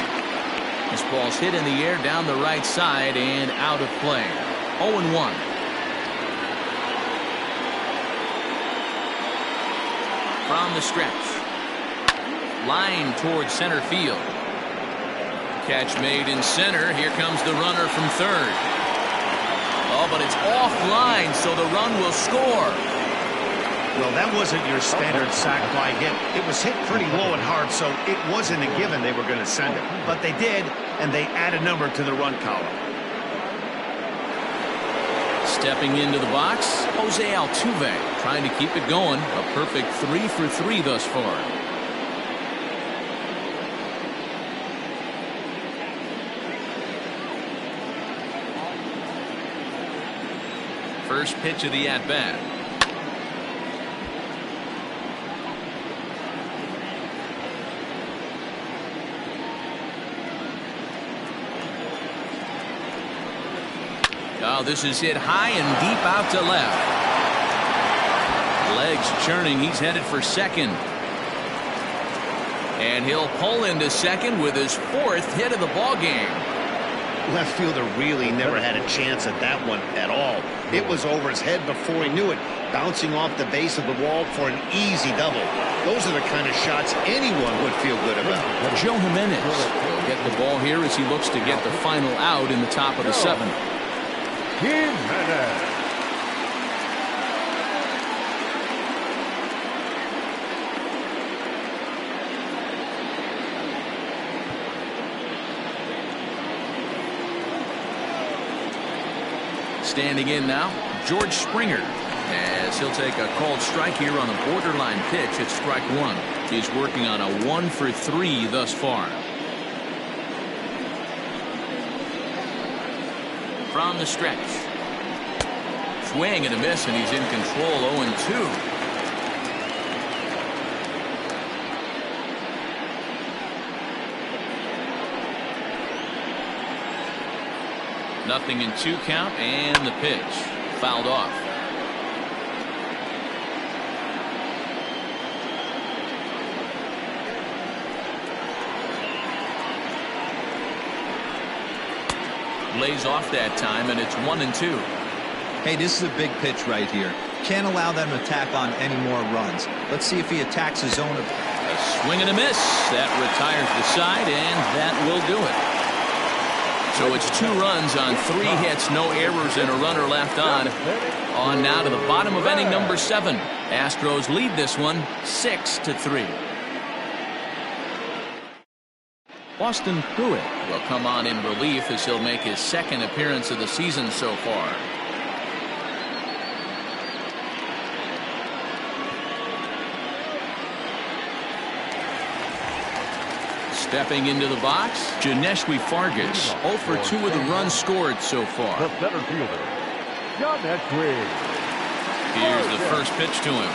This ball's hit in the air down the right side and out of play. 0-1. From the stretch. Line towards center field. Catch made in center. Here comes the runner from third. Oh, but it's offline, so the run will score. Well, that wasn't your standard sac fly hit. It was hit pretty low and hard, so it wasn't a given they were going to send it. But they did, and they add a number to the run column. Stepping into the box, Jose Altuve trying to keep it going. A perfect 3 for 3 thus far. First pitch of the at-bat. Oh, this is hit high and deep out to left. Legs churning. He's headed for second. And he'll pull into second with his 4th hit of the ball game. Left fielder really never had a chance at that one at all. It was over his head before he knew it, bouncing off the base of the wall for an easy double. Those are the kind of shots anyone would feel good about. Joe Jimenez will get the ball here as he looks to get the final out in the top of the 7th. Jimenez. Standing in now, George Springer, as he'll take a called strike here on a borderline pitch at strike 1. He's working on a 1 for 3 thus far. From the stretch. Swing and a miss, and he's in control. 0-2. Nothing in 2 count, and the pitch fouled off. Lays off that time, and it's 1-2. Hey, this is a big pitch right here. Can't allow them to tack on any more runs. Let's see if he attacks his zone. A swing and a miss. That retires the side, and that will do it. So it's 2 runs on 3 hits, no errors, and a runner left on. On now to the bottom of inning number 7. Astros lead this one 6-3. Austin Pruitt will come on in relief as he'll make his 2nd appearance of the season so far. Stepping into the box, Janeshwi Fargas, 0 for 2 with a run scored so far. The center fielder, Janeshwi. Here's the first pitch to him.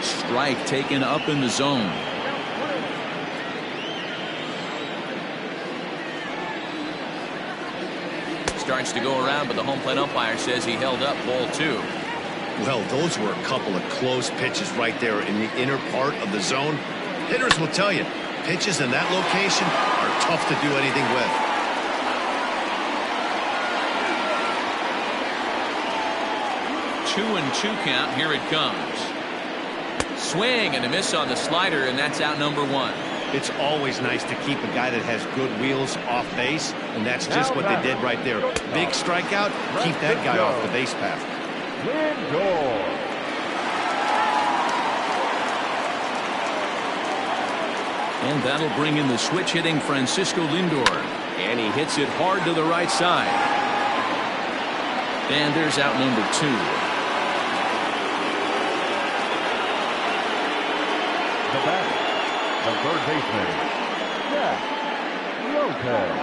Strike taken up in the zone. Starts to go around, but the home plate umpire says he held up ball 2. Well, those were a couple of close pitches right there in the inner part of the zone. Hitters will tell you, pitches in that location are tough to do anything with. 2-2 count. Here it comes. Swing and a miss on the slider, and that's out number 1. It's always nice to keep a guy that has good wheels off base, and that's just what they did right there. Big strikeout, keep that guy off the base path. And that'll bring in the switch hitting Francisco Lindor, and he hits it hard to the right side. And there's out number 2. The batter, the third baseman, Jack Lopez.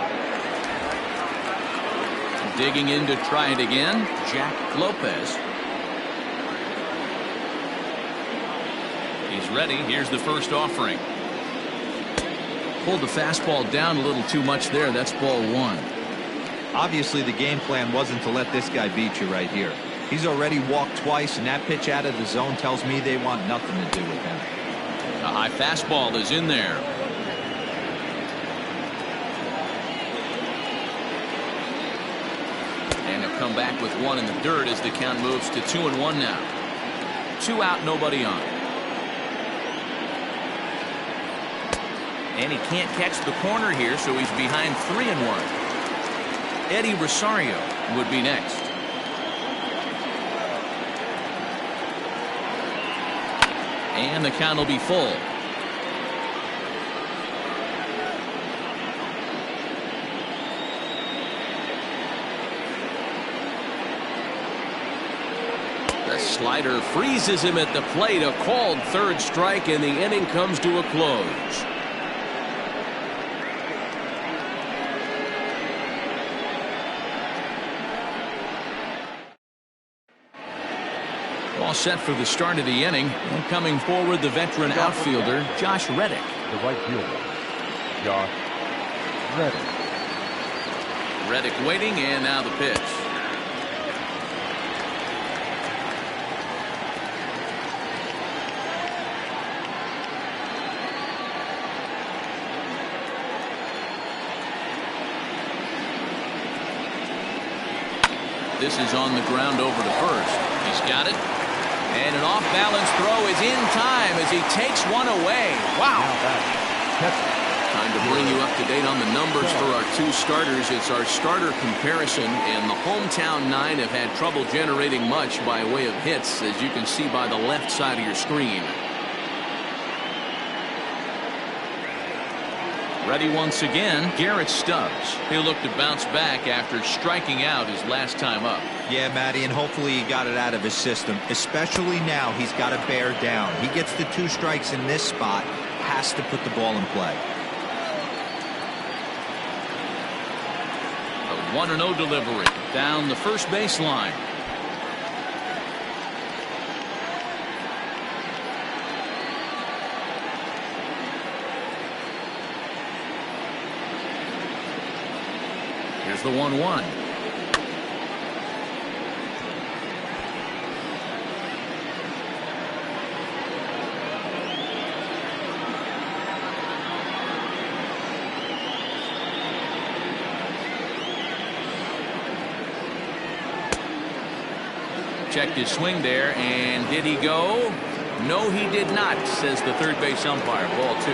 Digging in to try it again, Jack Lopez. ready. Here's the first offering. Pulled the fastball down a little too much there. That's ball one. Obviously, the game plan wasn't to let this guy beat you right here. He's already walked twice, and that pitch out of the zone tells me they want nothing to do with him. A high fastball is in there. And he'll come back with one in the dirt as the count moves to 2-1 now. 2 out, nobody on. And he can't catch the corner here, so he's behind 3-1. Eddie Rosario would be next. And the count will be full. The slider freezes him at the plate. A called third strike, and the inning comes to a close. All set for the start of the inning. And coming forward, the veteran outfielder, Josh Reddick. The right fielder, Josh Reddick. Reddick waiting, and now the pitch. This is on the ground over to first. He's got it. And an off-balance throw is in time as he takes one away. Wow. Time to bring you up to date on the numbers for our two starters. It's our starter comparison, and the hometown nine have had trouble generating much by way of hits, as you can see by the left side of your screen. Ready once again, Garrett Stubbs. He'll look to bounce back after striking out his last time up. Yeah, Matty, and hopefully he got it out of his system. Especially now, he's got to bear down. He gets the 2 strikes in this spot, has to put the ball in play. A 1-0 delivery down the first baseline. Here's the 1-1. Checked his swing there, and did he go? No, he did not, says the third base umpire. Ball 2.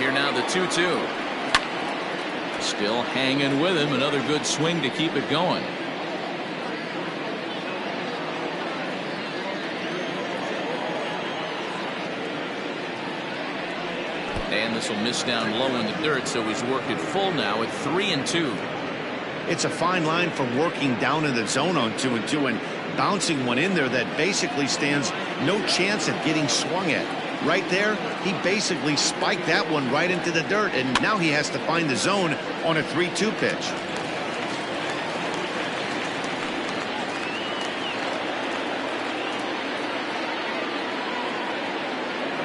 Here now the 2-2. Still hanging with him. Another good swing to keep it going. And this will miss down low in the dirt, so he's worked it full now at 3-2. It's a fine line for working down in the zone on 2-2 and bouncing one in there that basically stands no chance at getting swung at. Right there, he basically spiked that one right into the dirt, and now he has to find the zone on a 3-2 pitch.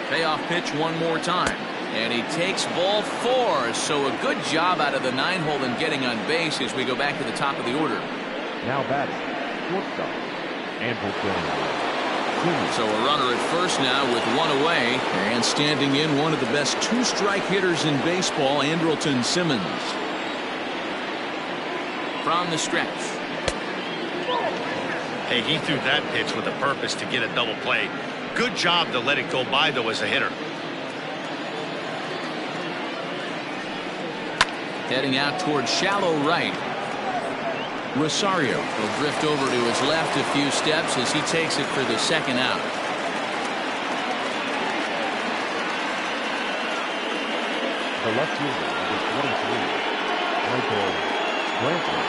Payoff pitch one more time. And he takes ball 4. So a good job out of the 9-hole in getting on base as we go back to the top of the order. Now batting, shortstop, So a runner at first now with 1 away. And standing in, one of the best 2-strike hitters in baseball, Andrelton Simmons. From the stretch. Hey, he threw that pitch with a purpose to get a double play. Good job to let it go by, though, as a hitter. Heading out towards shallow right. Rosario will drift over to his left a few steps as he takes it for the second out. The left fielder, number 23, Michael Brantley.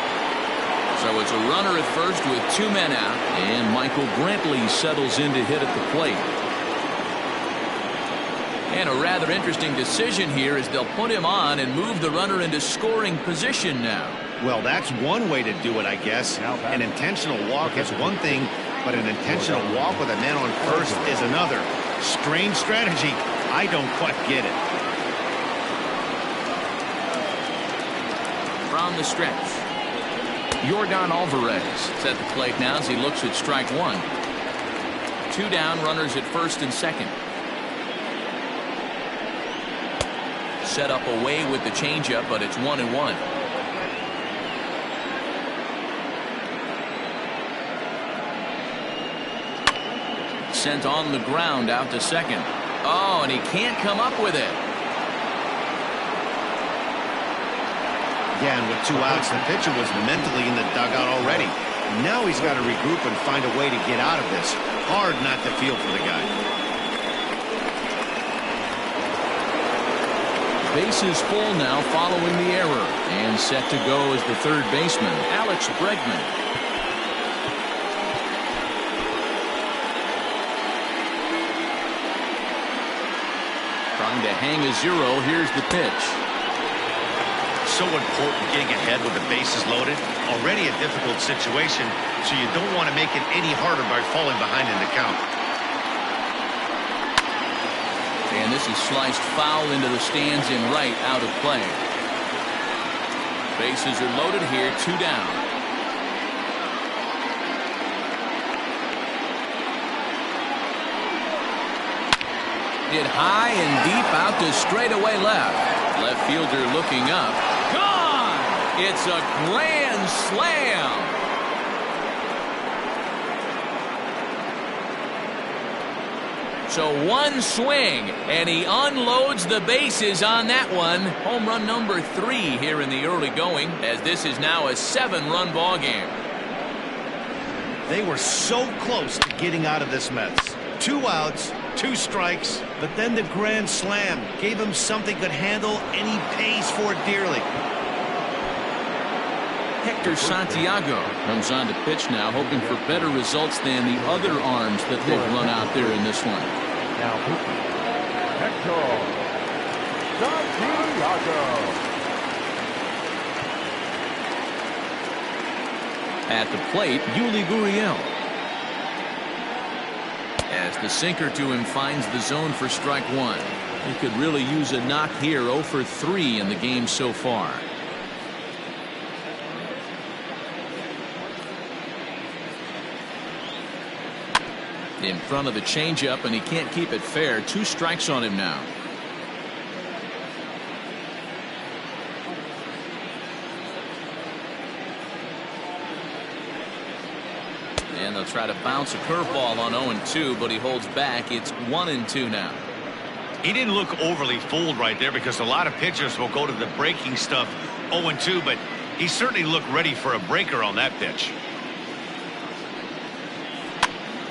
So it's a runner at first with 2 men out, and Michael Brantley settles in to hit at the plate. And a rather interesting decision here as they'll put him on and move the runner into scoring position now. Well, that's one way to do it, I guess. An intentional walk is one thing. but an intentional walk with a man on first is another. Strange strategy. I don't quite get it. From the stretch, Yordan Alvarez is at the plate now as he looks at strike one. 2 down, runners at first and second. Set up away with the changeup, but it's 1-1. Sent on the ground out to second. Oh, and he can't come up with it. Again, with 2 outs, the pitcher was mentally in the dugout already. Now he's got to regroup and find a way to get out of this. Hard not to feel for the guy. Bases full now following the error. And set to go is the third baseman, Alex Bregman. Trying to hang a 0. Here's the pitch. So important getting ahead with the bases loaded. Already a difficult situation, so you don't want to make it any harder by falling behind in the count. And this is sliced foul into the stands in right, out of play. Bases are loaded here, 2 down. Hit high and deep out to straightaway left. Left fielder looking up. Gone! It's a grand slam. So one swing, and he unloads the bases on that one. Home run number 3 here in the early going, as this is now a 7-run ball game. They were so close to getting out of this mess. 2 outs, 2 strikes, but then the grand slam gave him something could handle, and he pays for it dearly. Hector Santiago comes on to pitch now, hoping for better results than the other arms that they've run out there in this one. Now, Hector Santiago. At the plate, Yuli Gurriel. As the sinker to him finds the zone for strike one. He could really use a knock here. 0 for 3 in the game so far. In front of the changeup, and he can't keep it fair. 2 strikes on him now. And they'll try to bounce a curveball on 0-2, but he holds back. It's 1-2 now. He didn't look overly fooled right there, because a lot of pitchers will go to the breaking stuff 0-2, but he certainly looked ready for a breaker on that pitch.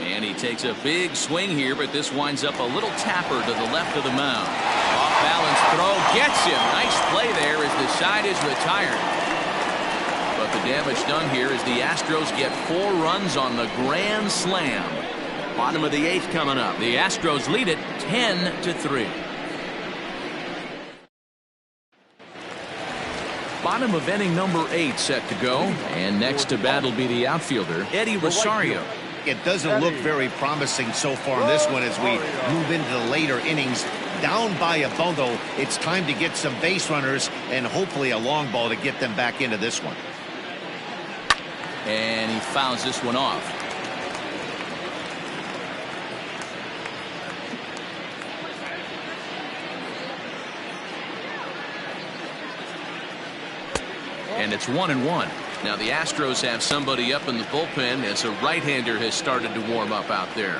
And he takes a big swing here, but this winds up a little tapper to the left of the mound. Off balance throw gets him. Nice play there as the side is retired. But the damage done here is the Astros get 4 runs on the grand slam. Bottom of the 8th coming up. The Astros lead it 10-3. Bottom of inning number 8 set to go. And next to bat will be the outfielder, Eddie Rosario. It doesn't look very promising so far in this one as we move into the later innings. Down by a bundle, it's time to get some base runners and hopefully a long ball to get them back into this one. And he fouls this one off. And it's 1-1. Now the Astros have somebody up in the bullpen as a right-hander has started to warm up out there.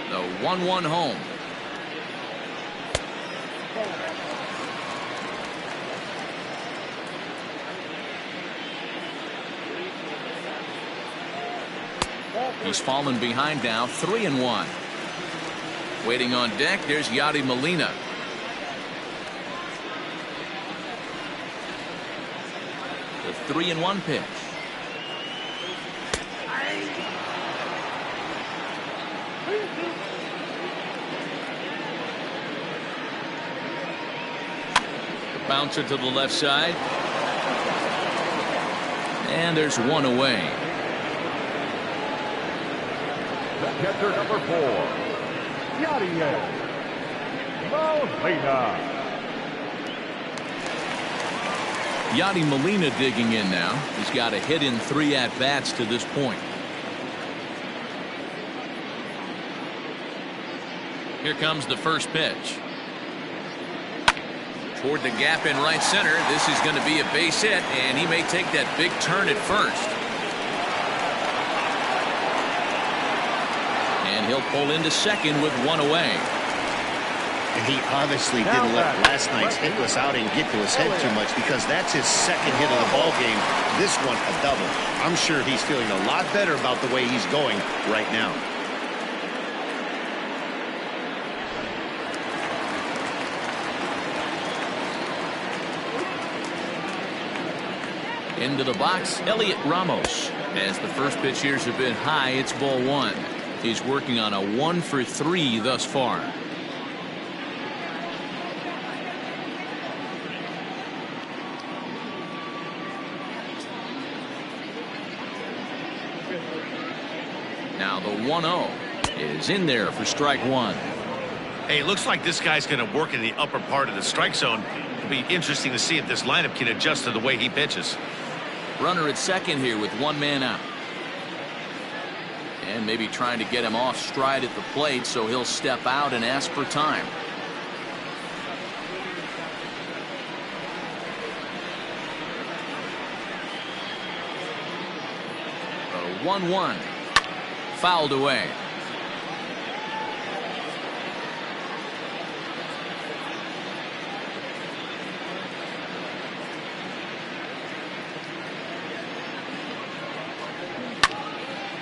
The 1-1 home. He's fallen behind now, 3-1. Waiting on deck, there's Yadi Molina. The 3-1 pitch. The bouncer to the left side. And there's one away. The catcher, number 4, Yadier Molina. Yadi Molina digging in now. He's got a hit in 3 at-bats to this point. Here comes the first pitch. Toward the gap in right center. This is going to be a base hit, and he may take that big turn at first. And he'll pull into second with one away. And he obviously didn't let last night's hitless outing get to his head too much, because that's his second hit of the ball game. This one a double. I'm sure he's feeling a lot better about the way he's going right now. Into the box, Elliot Ramos. As the first pitch here's have been high, it's ball 1. He's working on a 1 for 3 thus far. Now the 1-0 is in there for strike 1. Hey, it looks like this guy's going to work in the upper part of the strike zone. It'll be interesting to see if this lineup can adjust to the way he pitches. Runner at second here with one man out. And maybe trying to get him off stride at the plate, so he'll step out and ask for time. The 1-1 fouled away.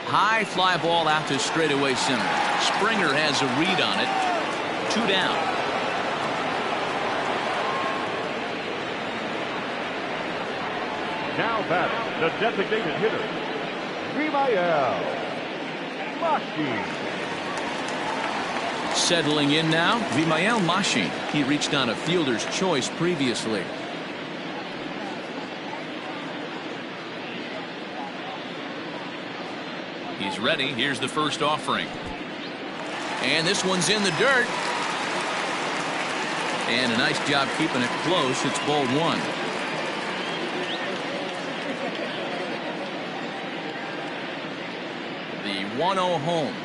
High fly ball out to straightaway center. Springer has a read on it. 2 down. Now batting, the designated hitter, Mashi. Settling in now, Vimael Mashi. He reached on a fielder's choice previously. He's ready. Here's the first offering. And this one's in the dirt. And a nice job keeping it close. It's ball 1. The 1-0 home.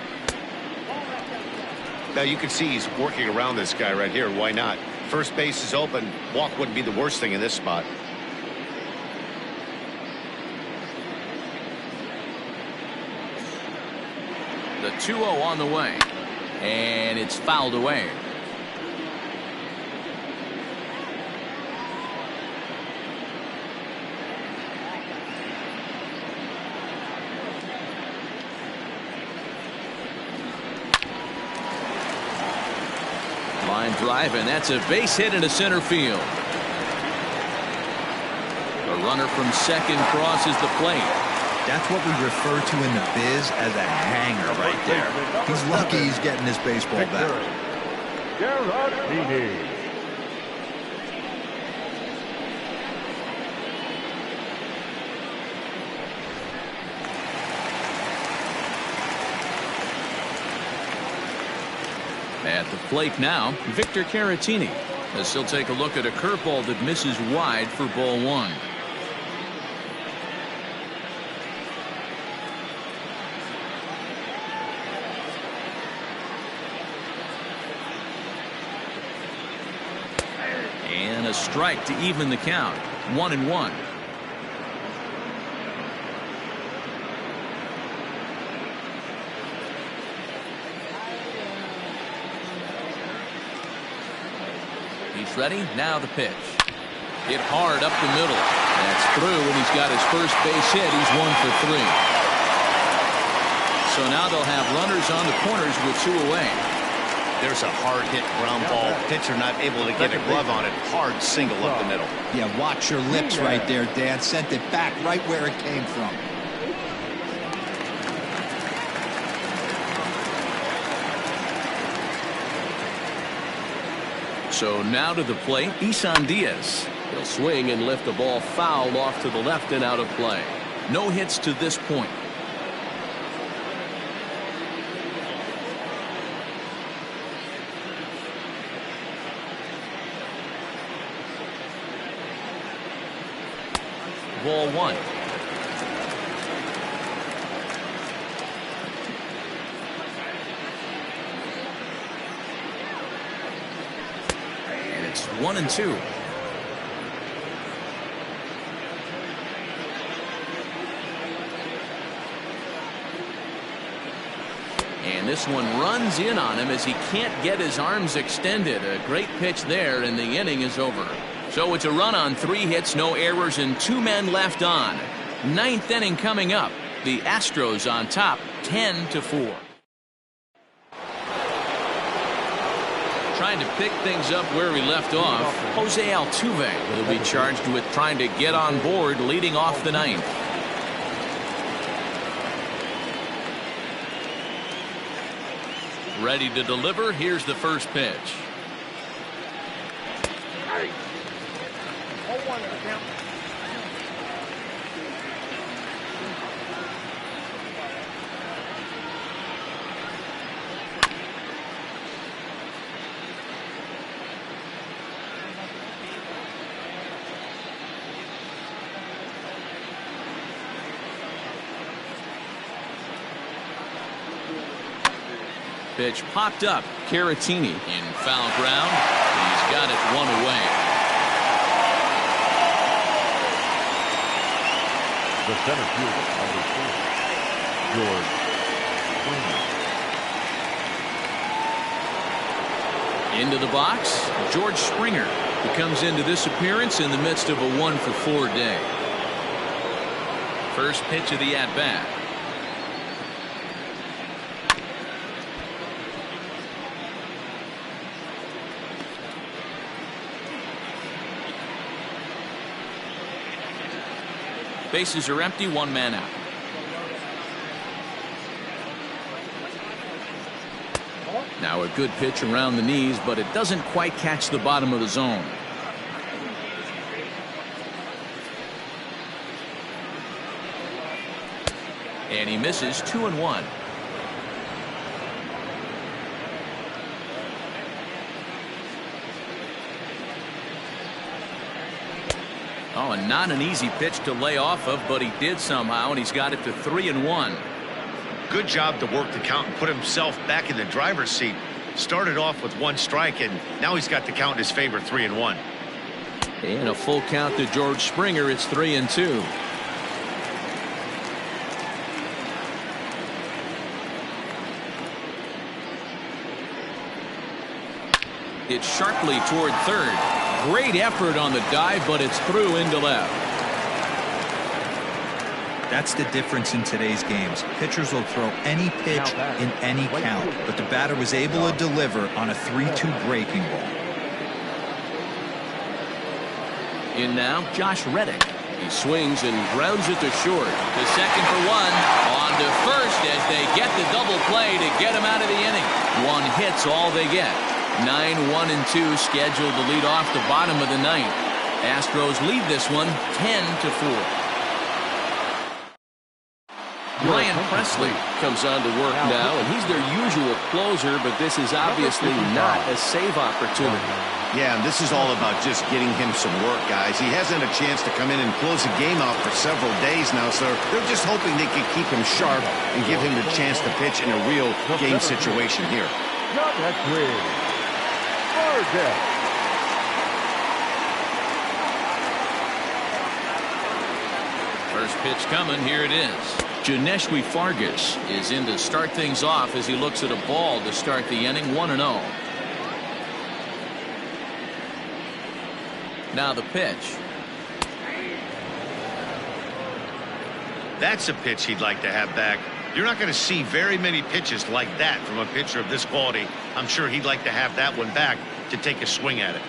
Now you can see he's working around this guy right here. Why not? First base is open. Walk wouldn't be the worst thing in this spot. The 2-0 on the way. And it's fouled away. Line drive, and that's a base hit into center field. The runner from second crosses the plate. That's what we refer to in the biz as a hanger right there. He's lucky he's getting this baseball back. At the plate now, Victor Caratini, as he'll take a look at a curveball that misses wide for ball 1. And a strike to even the count. 1-1. He's ready. Now the pitch. Hit hard up the middle. That's through, and he's got his first base hit. He's 1 for 3. So now they'll have runners on the corners with 2 away. There's a hard hit ground ball. Pitcher not able to get a glove on it. Hard single up the middle. Yeah, watch your lips right there, Dan. Sent it back right where it came from. So now to the plate, Isan Diaz. He'll swing and lift the ball foul off to the left and out of play. No hits to this point. Ball 1. And it's 1-2. And this one runs in on him as he can't get his arms extended. A great pitch there, and the inning is over. So it's a run on 3 hits, no errors, and 2 men left on. 9th inning coming up. The Astros on top, 10-4. Trying to pick things up where we left off, Jose Altuve will be charged with trying to get on board leading off the 9th. Ready to deliver. Here's the first pitch. Pitch popped up. Caratini in foul ground. He's got it 1 away. The center fielder, number 4, George Springer. Into the box, George Springer, who comes into this appearance in the midst of a 1-for-4 day. First pitch of the at-bat. Bases are empty, 1 man out. Now a good pitch around the knees, but it doesn't quite catch the bottom of the zone. And he misses 2-1. Oh, and not an easy pitch to lay off of, but he did somehow, and he's got it to 3-1. Good job to work the count and put himself back in the driver's seat. Started off with 1 strike, and now he's got the count in his favor, 3-1. And a full count to George Springer. It's 3-2. It's sharply toward third. Great effort on the dive, but it's through into left. That's the difference in today's games. Pitchers will throw any pitch in any count, but the batter was able to deliver on a 3-2 breaking ball. In now, Josh Reddick. He swings and grounds it to short. To second for 1. On to first as they get the double play to get him out of the inning. 1 hit's all they get. 9-1-2 scheduled to lead off the bottom of the 9th. Astros lead this one 10-4. Ryan Presley comes on to work now, and he's their usual closer, but this is obviously not a save opportunity. Yeah, and this is all about just getting him some work, guys. He hasn't a chance to come in and close the game out for several days now, so they're just hoping they can keep him sharp and give him the chance to pitch in a real game situation here. First pitch coming. Here it is. Janeshwi Fargas is in to start things off as he looks at a ball to start the inning. 1-0. Now the pitch. That's a pitch he'd like to have back. You're not going to see very many pitches like that from a pitcher of this quality. I'm sure he'd like to have that one back to take a swing at it.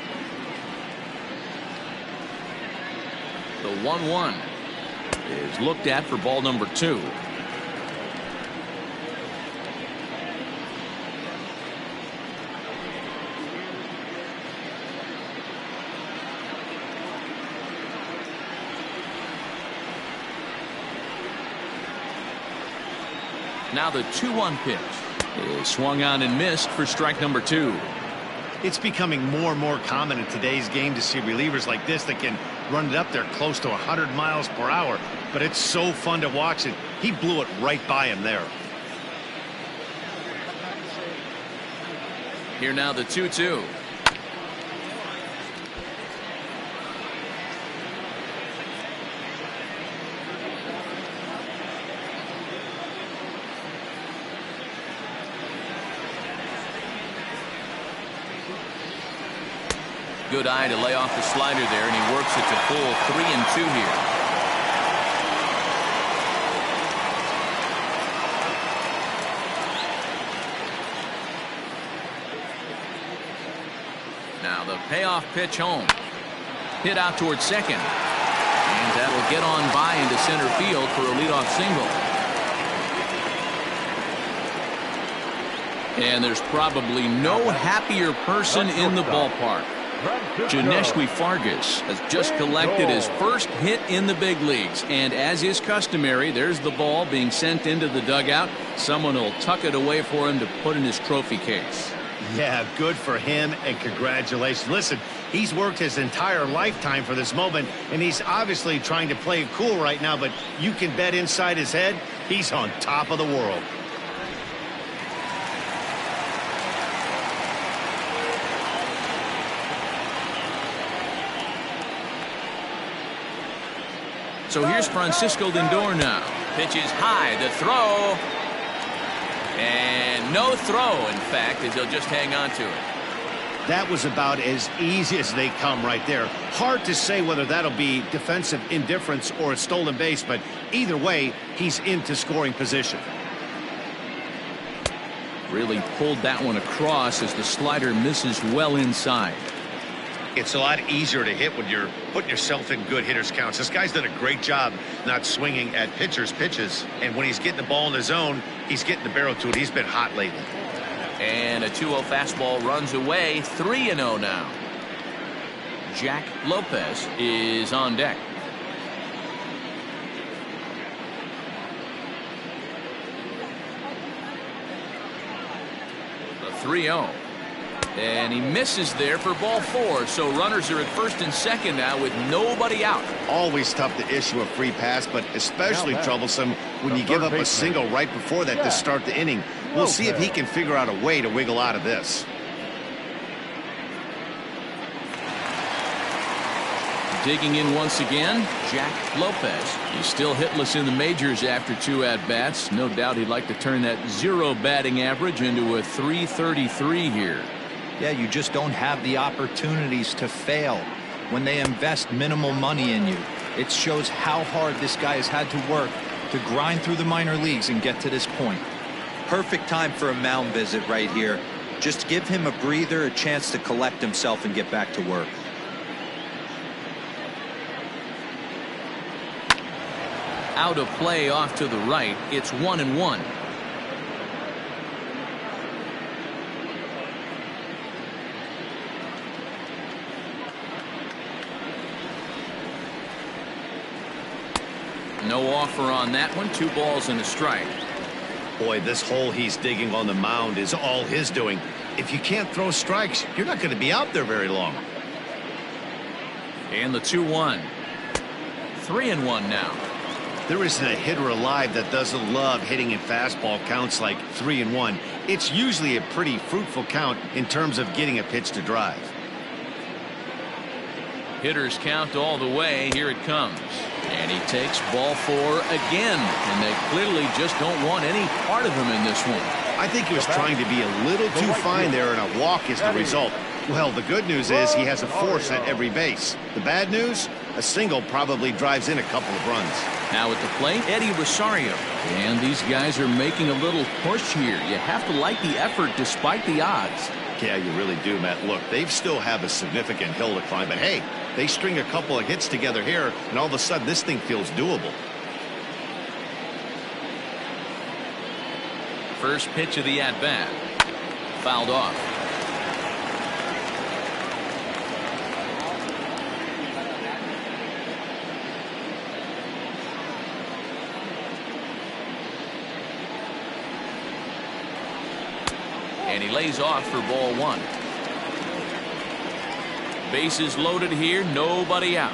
The 1-1 is looked at for ball number 2. Now the 2-1 pitch is swung on and missed for strike number 2. It's becoming more and more common in today's game to see relievers like this that can run it up there close to 100 miles per hour. But it's so fun to watch it. He blew it right by him there. Here now the 2-2. Good eye to lay off the slider there, and he works it to full 3-2 here. Now the payoff pitch home. Hit out towards second. And that'll get on by into center field for a leadoff single. And there's probably no happier person in the ballpark. Janeshwi Fargas has just collected his first hit in the big leagues, and as is customary, there's the ball being sent into the dugout. Someone will tuck it away for him to put in his trophy case. Yeah, good for him, and congratulations. Listen, he's worked his entire lifetime for this moment, and he's obviously trying to play it cool right now, but you can bet inside his head, he's on top of the world. So here's Francisco Lindor now. Pitches high, the throw. And no throw, in fact, as he'll just hang on to it. That was about as easy as they come right there. Hard to say whether that'll be defensive indifference or a stolen base, but either way, he's into scoring position. Really pulled that one across as the slider misses well inside. It's a lot easier to hit when you're putting yourself in good hitters' counts. This guy's done a great job not swinging at pitchers' pitches. And when he's getting the ball in the zone, he's getting the barrel to it. He's been hot lately. And a 2-0 fastball runs away. 3-0 now. Jack Lopez is on deck. The 3-0. And he misses there for ball 4. So runners are at first and second now with nobody out. Always tough to issue a free pass, but especially troublesome when you give up a single right before that to start the inning. We'll see if he can figure out a way to wiggle out of this. Digging in once again, Jack Lopez. He's still hitless in the majors after 2 at-bats. No doubt he'd like to turn that 0 batting average into a .333 here. Yeah, you just don't have the opportunities to fail when they invest minimal money in you. It shows how hard this guy has had to work to grind through the minor leagues and get to this point. Perfect time for a mound visit right here. Just give him a breather, a chance to collect himself and get back to work. Out of play off to the right. It's 1-1. No offer on that one. 2 balls and a strike. Boy, this hole he's digging on the mound is all his doing. If you can't throw strikes, you're not going to be out there very long. And the 2-1. 3-1 now. There isn't a hitter alive that doesn't love hitting in fastball counts like 3-1. It's usually a pretty fruitful count in terms of getting a pitch to drive. Hitters count all the way. Here it comes. And he takes ball 4 again. And they clearly just don't want any part of him in this one. I think he was trying to be a little too fine there, and a walk is the result. Well, the good news is he has a force at every base. The bad news? A single probably drives in a couple of runs. Now at the plate, Eddie Rosario. And these guys are making a little push here. You have to like the effort despite the odds. Yeah, you really do, Matt. Look, they still have a significant hill to climb, but hey, they string a couple of hits together here, and all of a sudden this thing feels doable. First pitch of the at-bat. Fouled off. And he lays off for ball one. Bases loaded here, nobody out.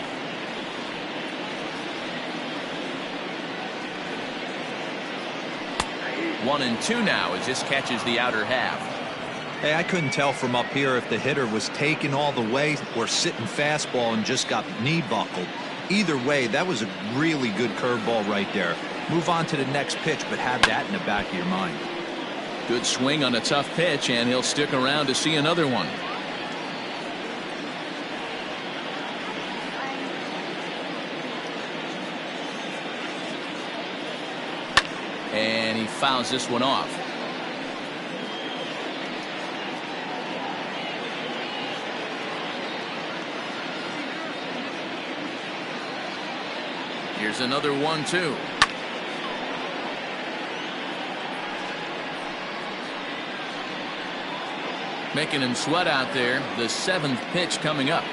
One and two now as this catches the outer half. Hey, I couldn't tell from up here if the hitter was taking all the way or sitting fastball and just got knee buckled. Either way, that was a really good curveball right there. Move on to the next pitch, but have that in the back of your mind. Good swing on a tough pitch, and he'll stick around to see another one. And he fouls this one off. Here's another 1-2. Making him sweat out there. The seventh pitch coming up.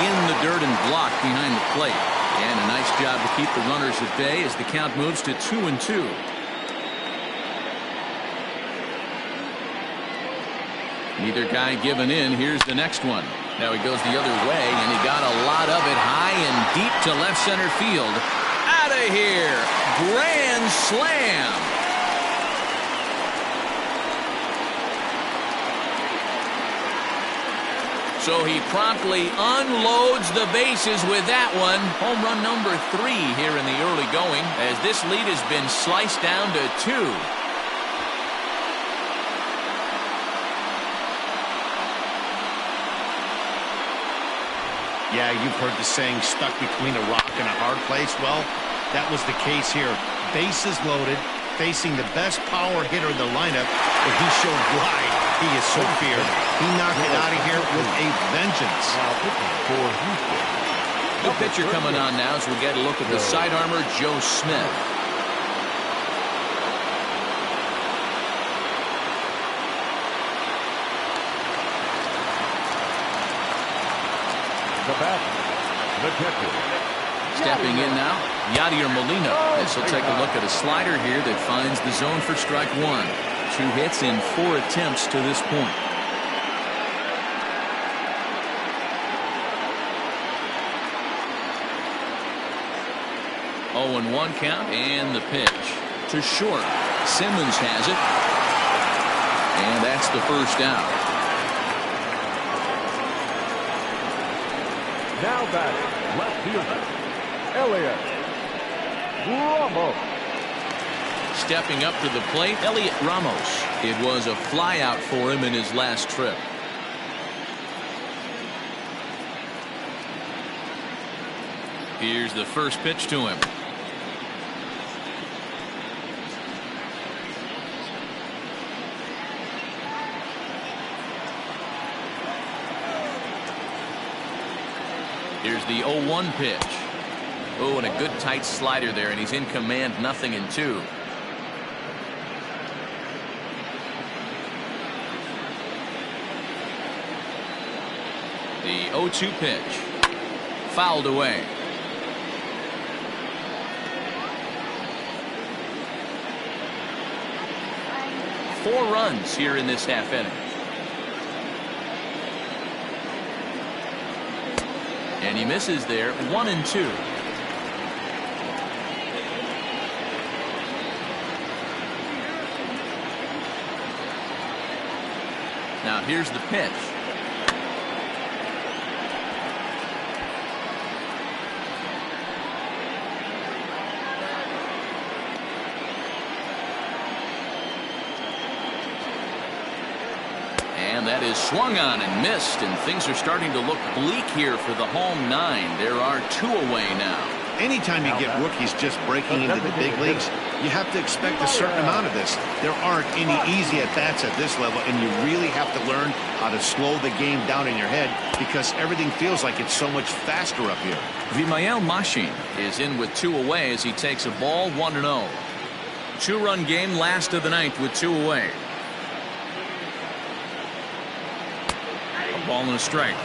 In the dirt and blocked behind the plate. And a nice job to keep the runners at bay as the count moves to 2-2. Neither guy giving in. Here's the next one. Now he goes the other way, and he got a lot of it high and deep to left center field. Out of here. Grand slam. So he promptly unloads the bases with that one. Home run number 3 here in the early going as this lead has been sliced down to 2. Yeah, you've heard the saying, stuck between a rock and a hard place. Well, that was the case here. Bases loaded, facing the best power hitter in the lineup, but he showed why he is so feared. He knocked it out of here with a vengeance. Good pitcher coming on now as we get a look at the side armor, Joe Smith. The bat, the catcher. Stepping in now, Yadier Molina. This will take a look at a slider here that finds the zone for strike 1. 2 hits in 4 attempts to this point. Oh, 0-1 count, and the pitch to short. Simmons has it, and that's the first out. Now batting, left fielder, Elliot Ramos. Stepping up to the plate, Elliot Ramos. It was a flyout for him in his last trip. Here's the first pitch to him. Here's the 0-1 pitch. Oh, and a good tight slider there, and he's in command, 0-2. The 0-2 pitch. Fouled away. Four runs here in this half inning. And he misses there, 1-2. Now here's the pitch. And that is swung on and missed, and things are starting to look bleak here for the home 9. There are 2 away now. Anytime you get rookies just breaking into the big leagues, you have to expect a certain amount of this. There aren't any easy at-bats at this level, and you really have to learn how to slow the game down in your head because everything feels like it's so much faster up here. Vimael Machin is in with 2 away as he takes a ball, 1-0. 2-run game, last of the ninth with 2 away. A ball and a strike.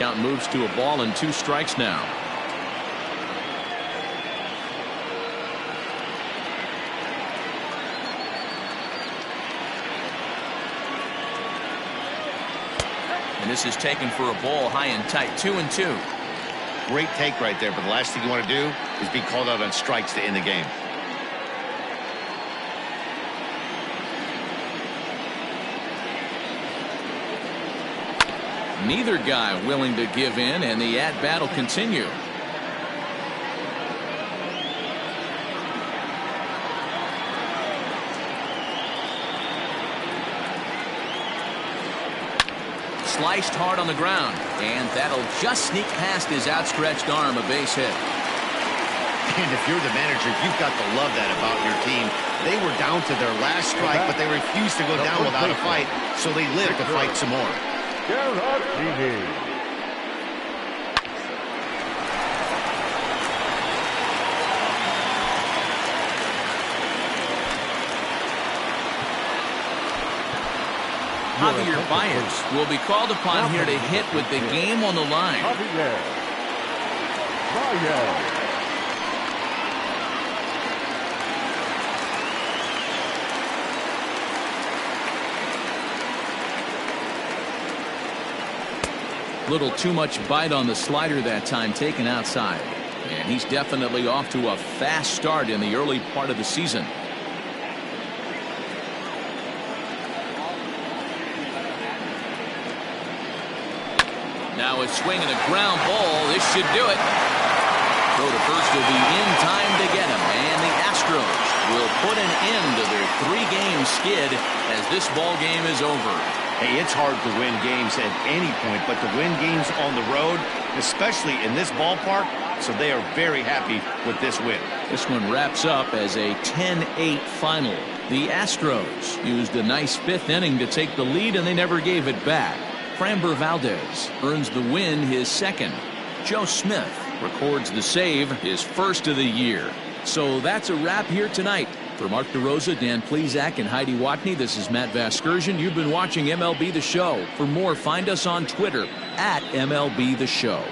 Count moves to a ball and 2 strikes now. And this is taken for a ball high and tight, 2-2. Great take right there, but the last thing you want to do is be called out on strikes to end the game. Neither guy willing to give in, and the at-bat will continue. Sliced hard on the ground, and that'll just sneak past his outstretched arm, a base hit. And if you're the manager, you've got to love that about your team. They were down to their last strike, but they refused to go down without a fight, so they lived to fight some more. Javier Baez will be called upon here to hit with the game on the line. Little too much bite on the slider that time, taken outside. And he's definitely off to a fast start in the early part of the season. Now a swing and a ground ball. This should do it. Throw to first will be in time to get him. And the Astros will put an end to their 3-game skid as this ball game is over. Hey, it's hard to win games at any point, but to win games on the road, especially in this ballpark, so they are very happy with this win. This one wraps up as a 10-8 final. The Astros used a nice 5th inning to take the lead, and they never gave it back. Framber Valdez earns the win, his 2nd. Joe Smith records the save, his 1st of the year. So that's a wrap here tonight. For Mark DeRosa, Dan Plesac, and Heidi Watney, this is Matt Vasgersian. You've been watching MLB The Show. For more, find us on Twitter @MLB The Show.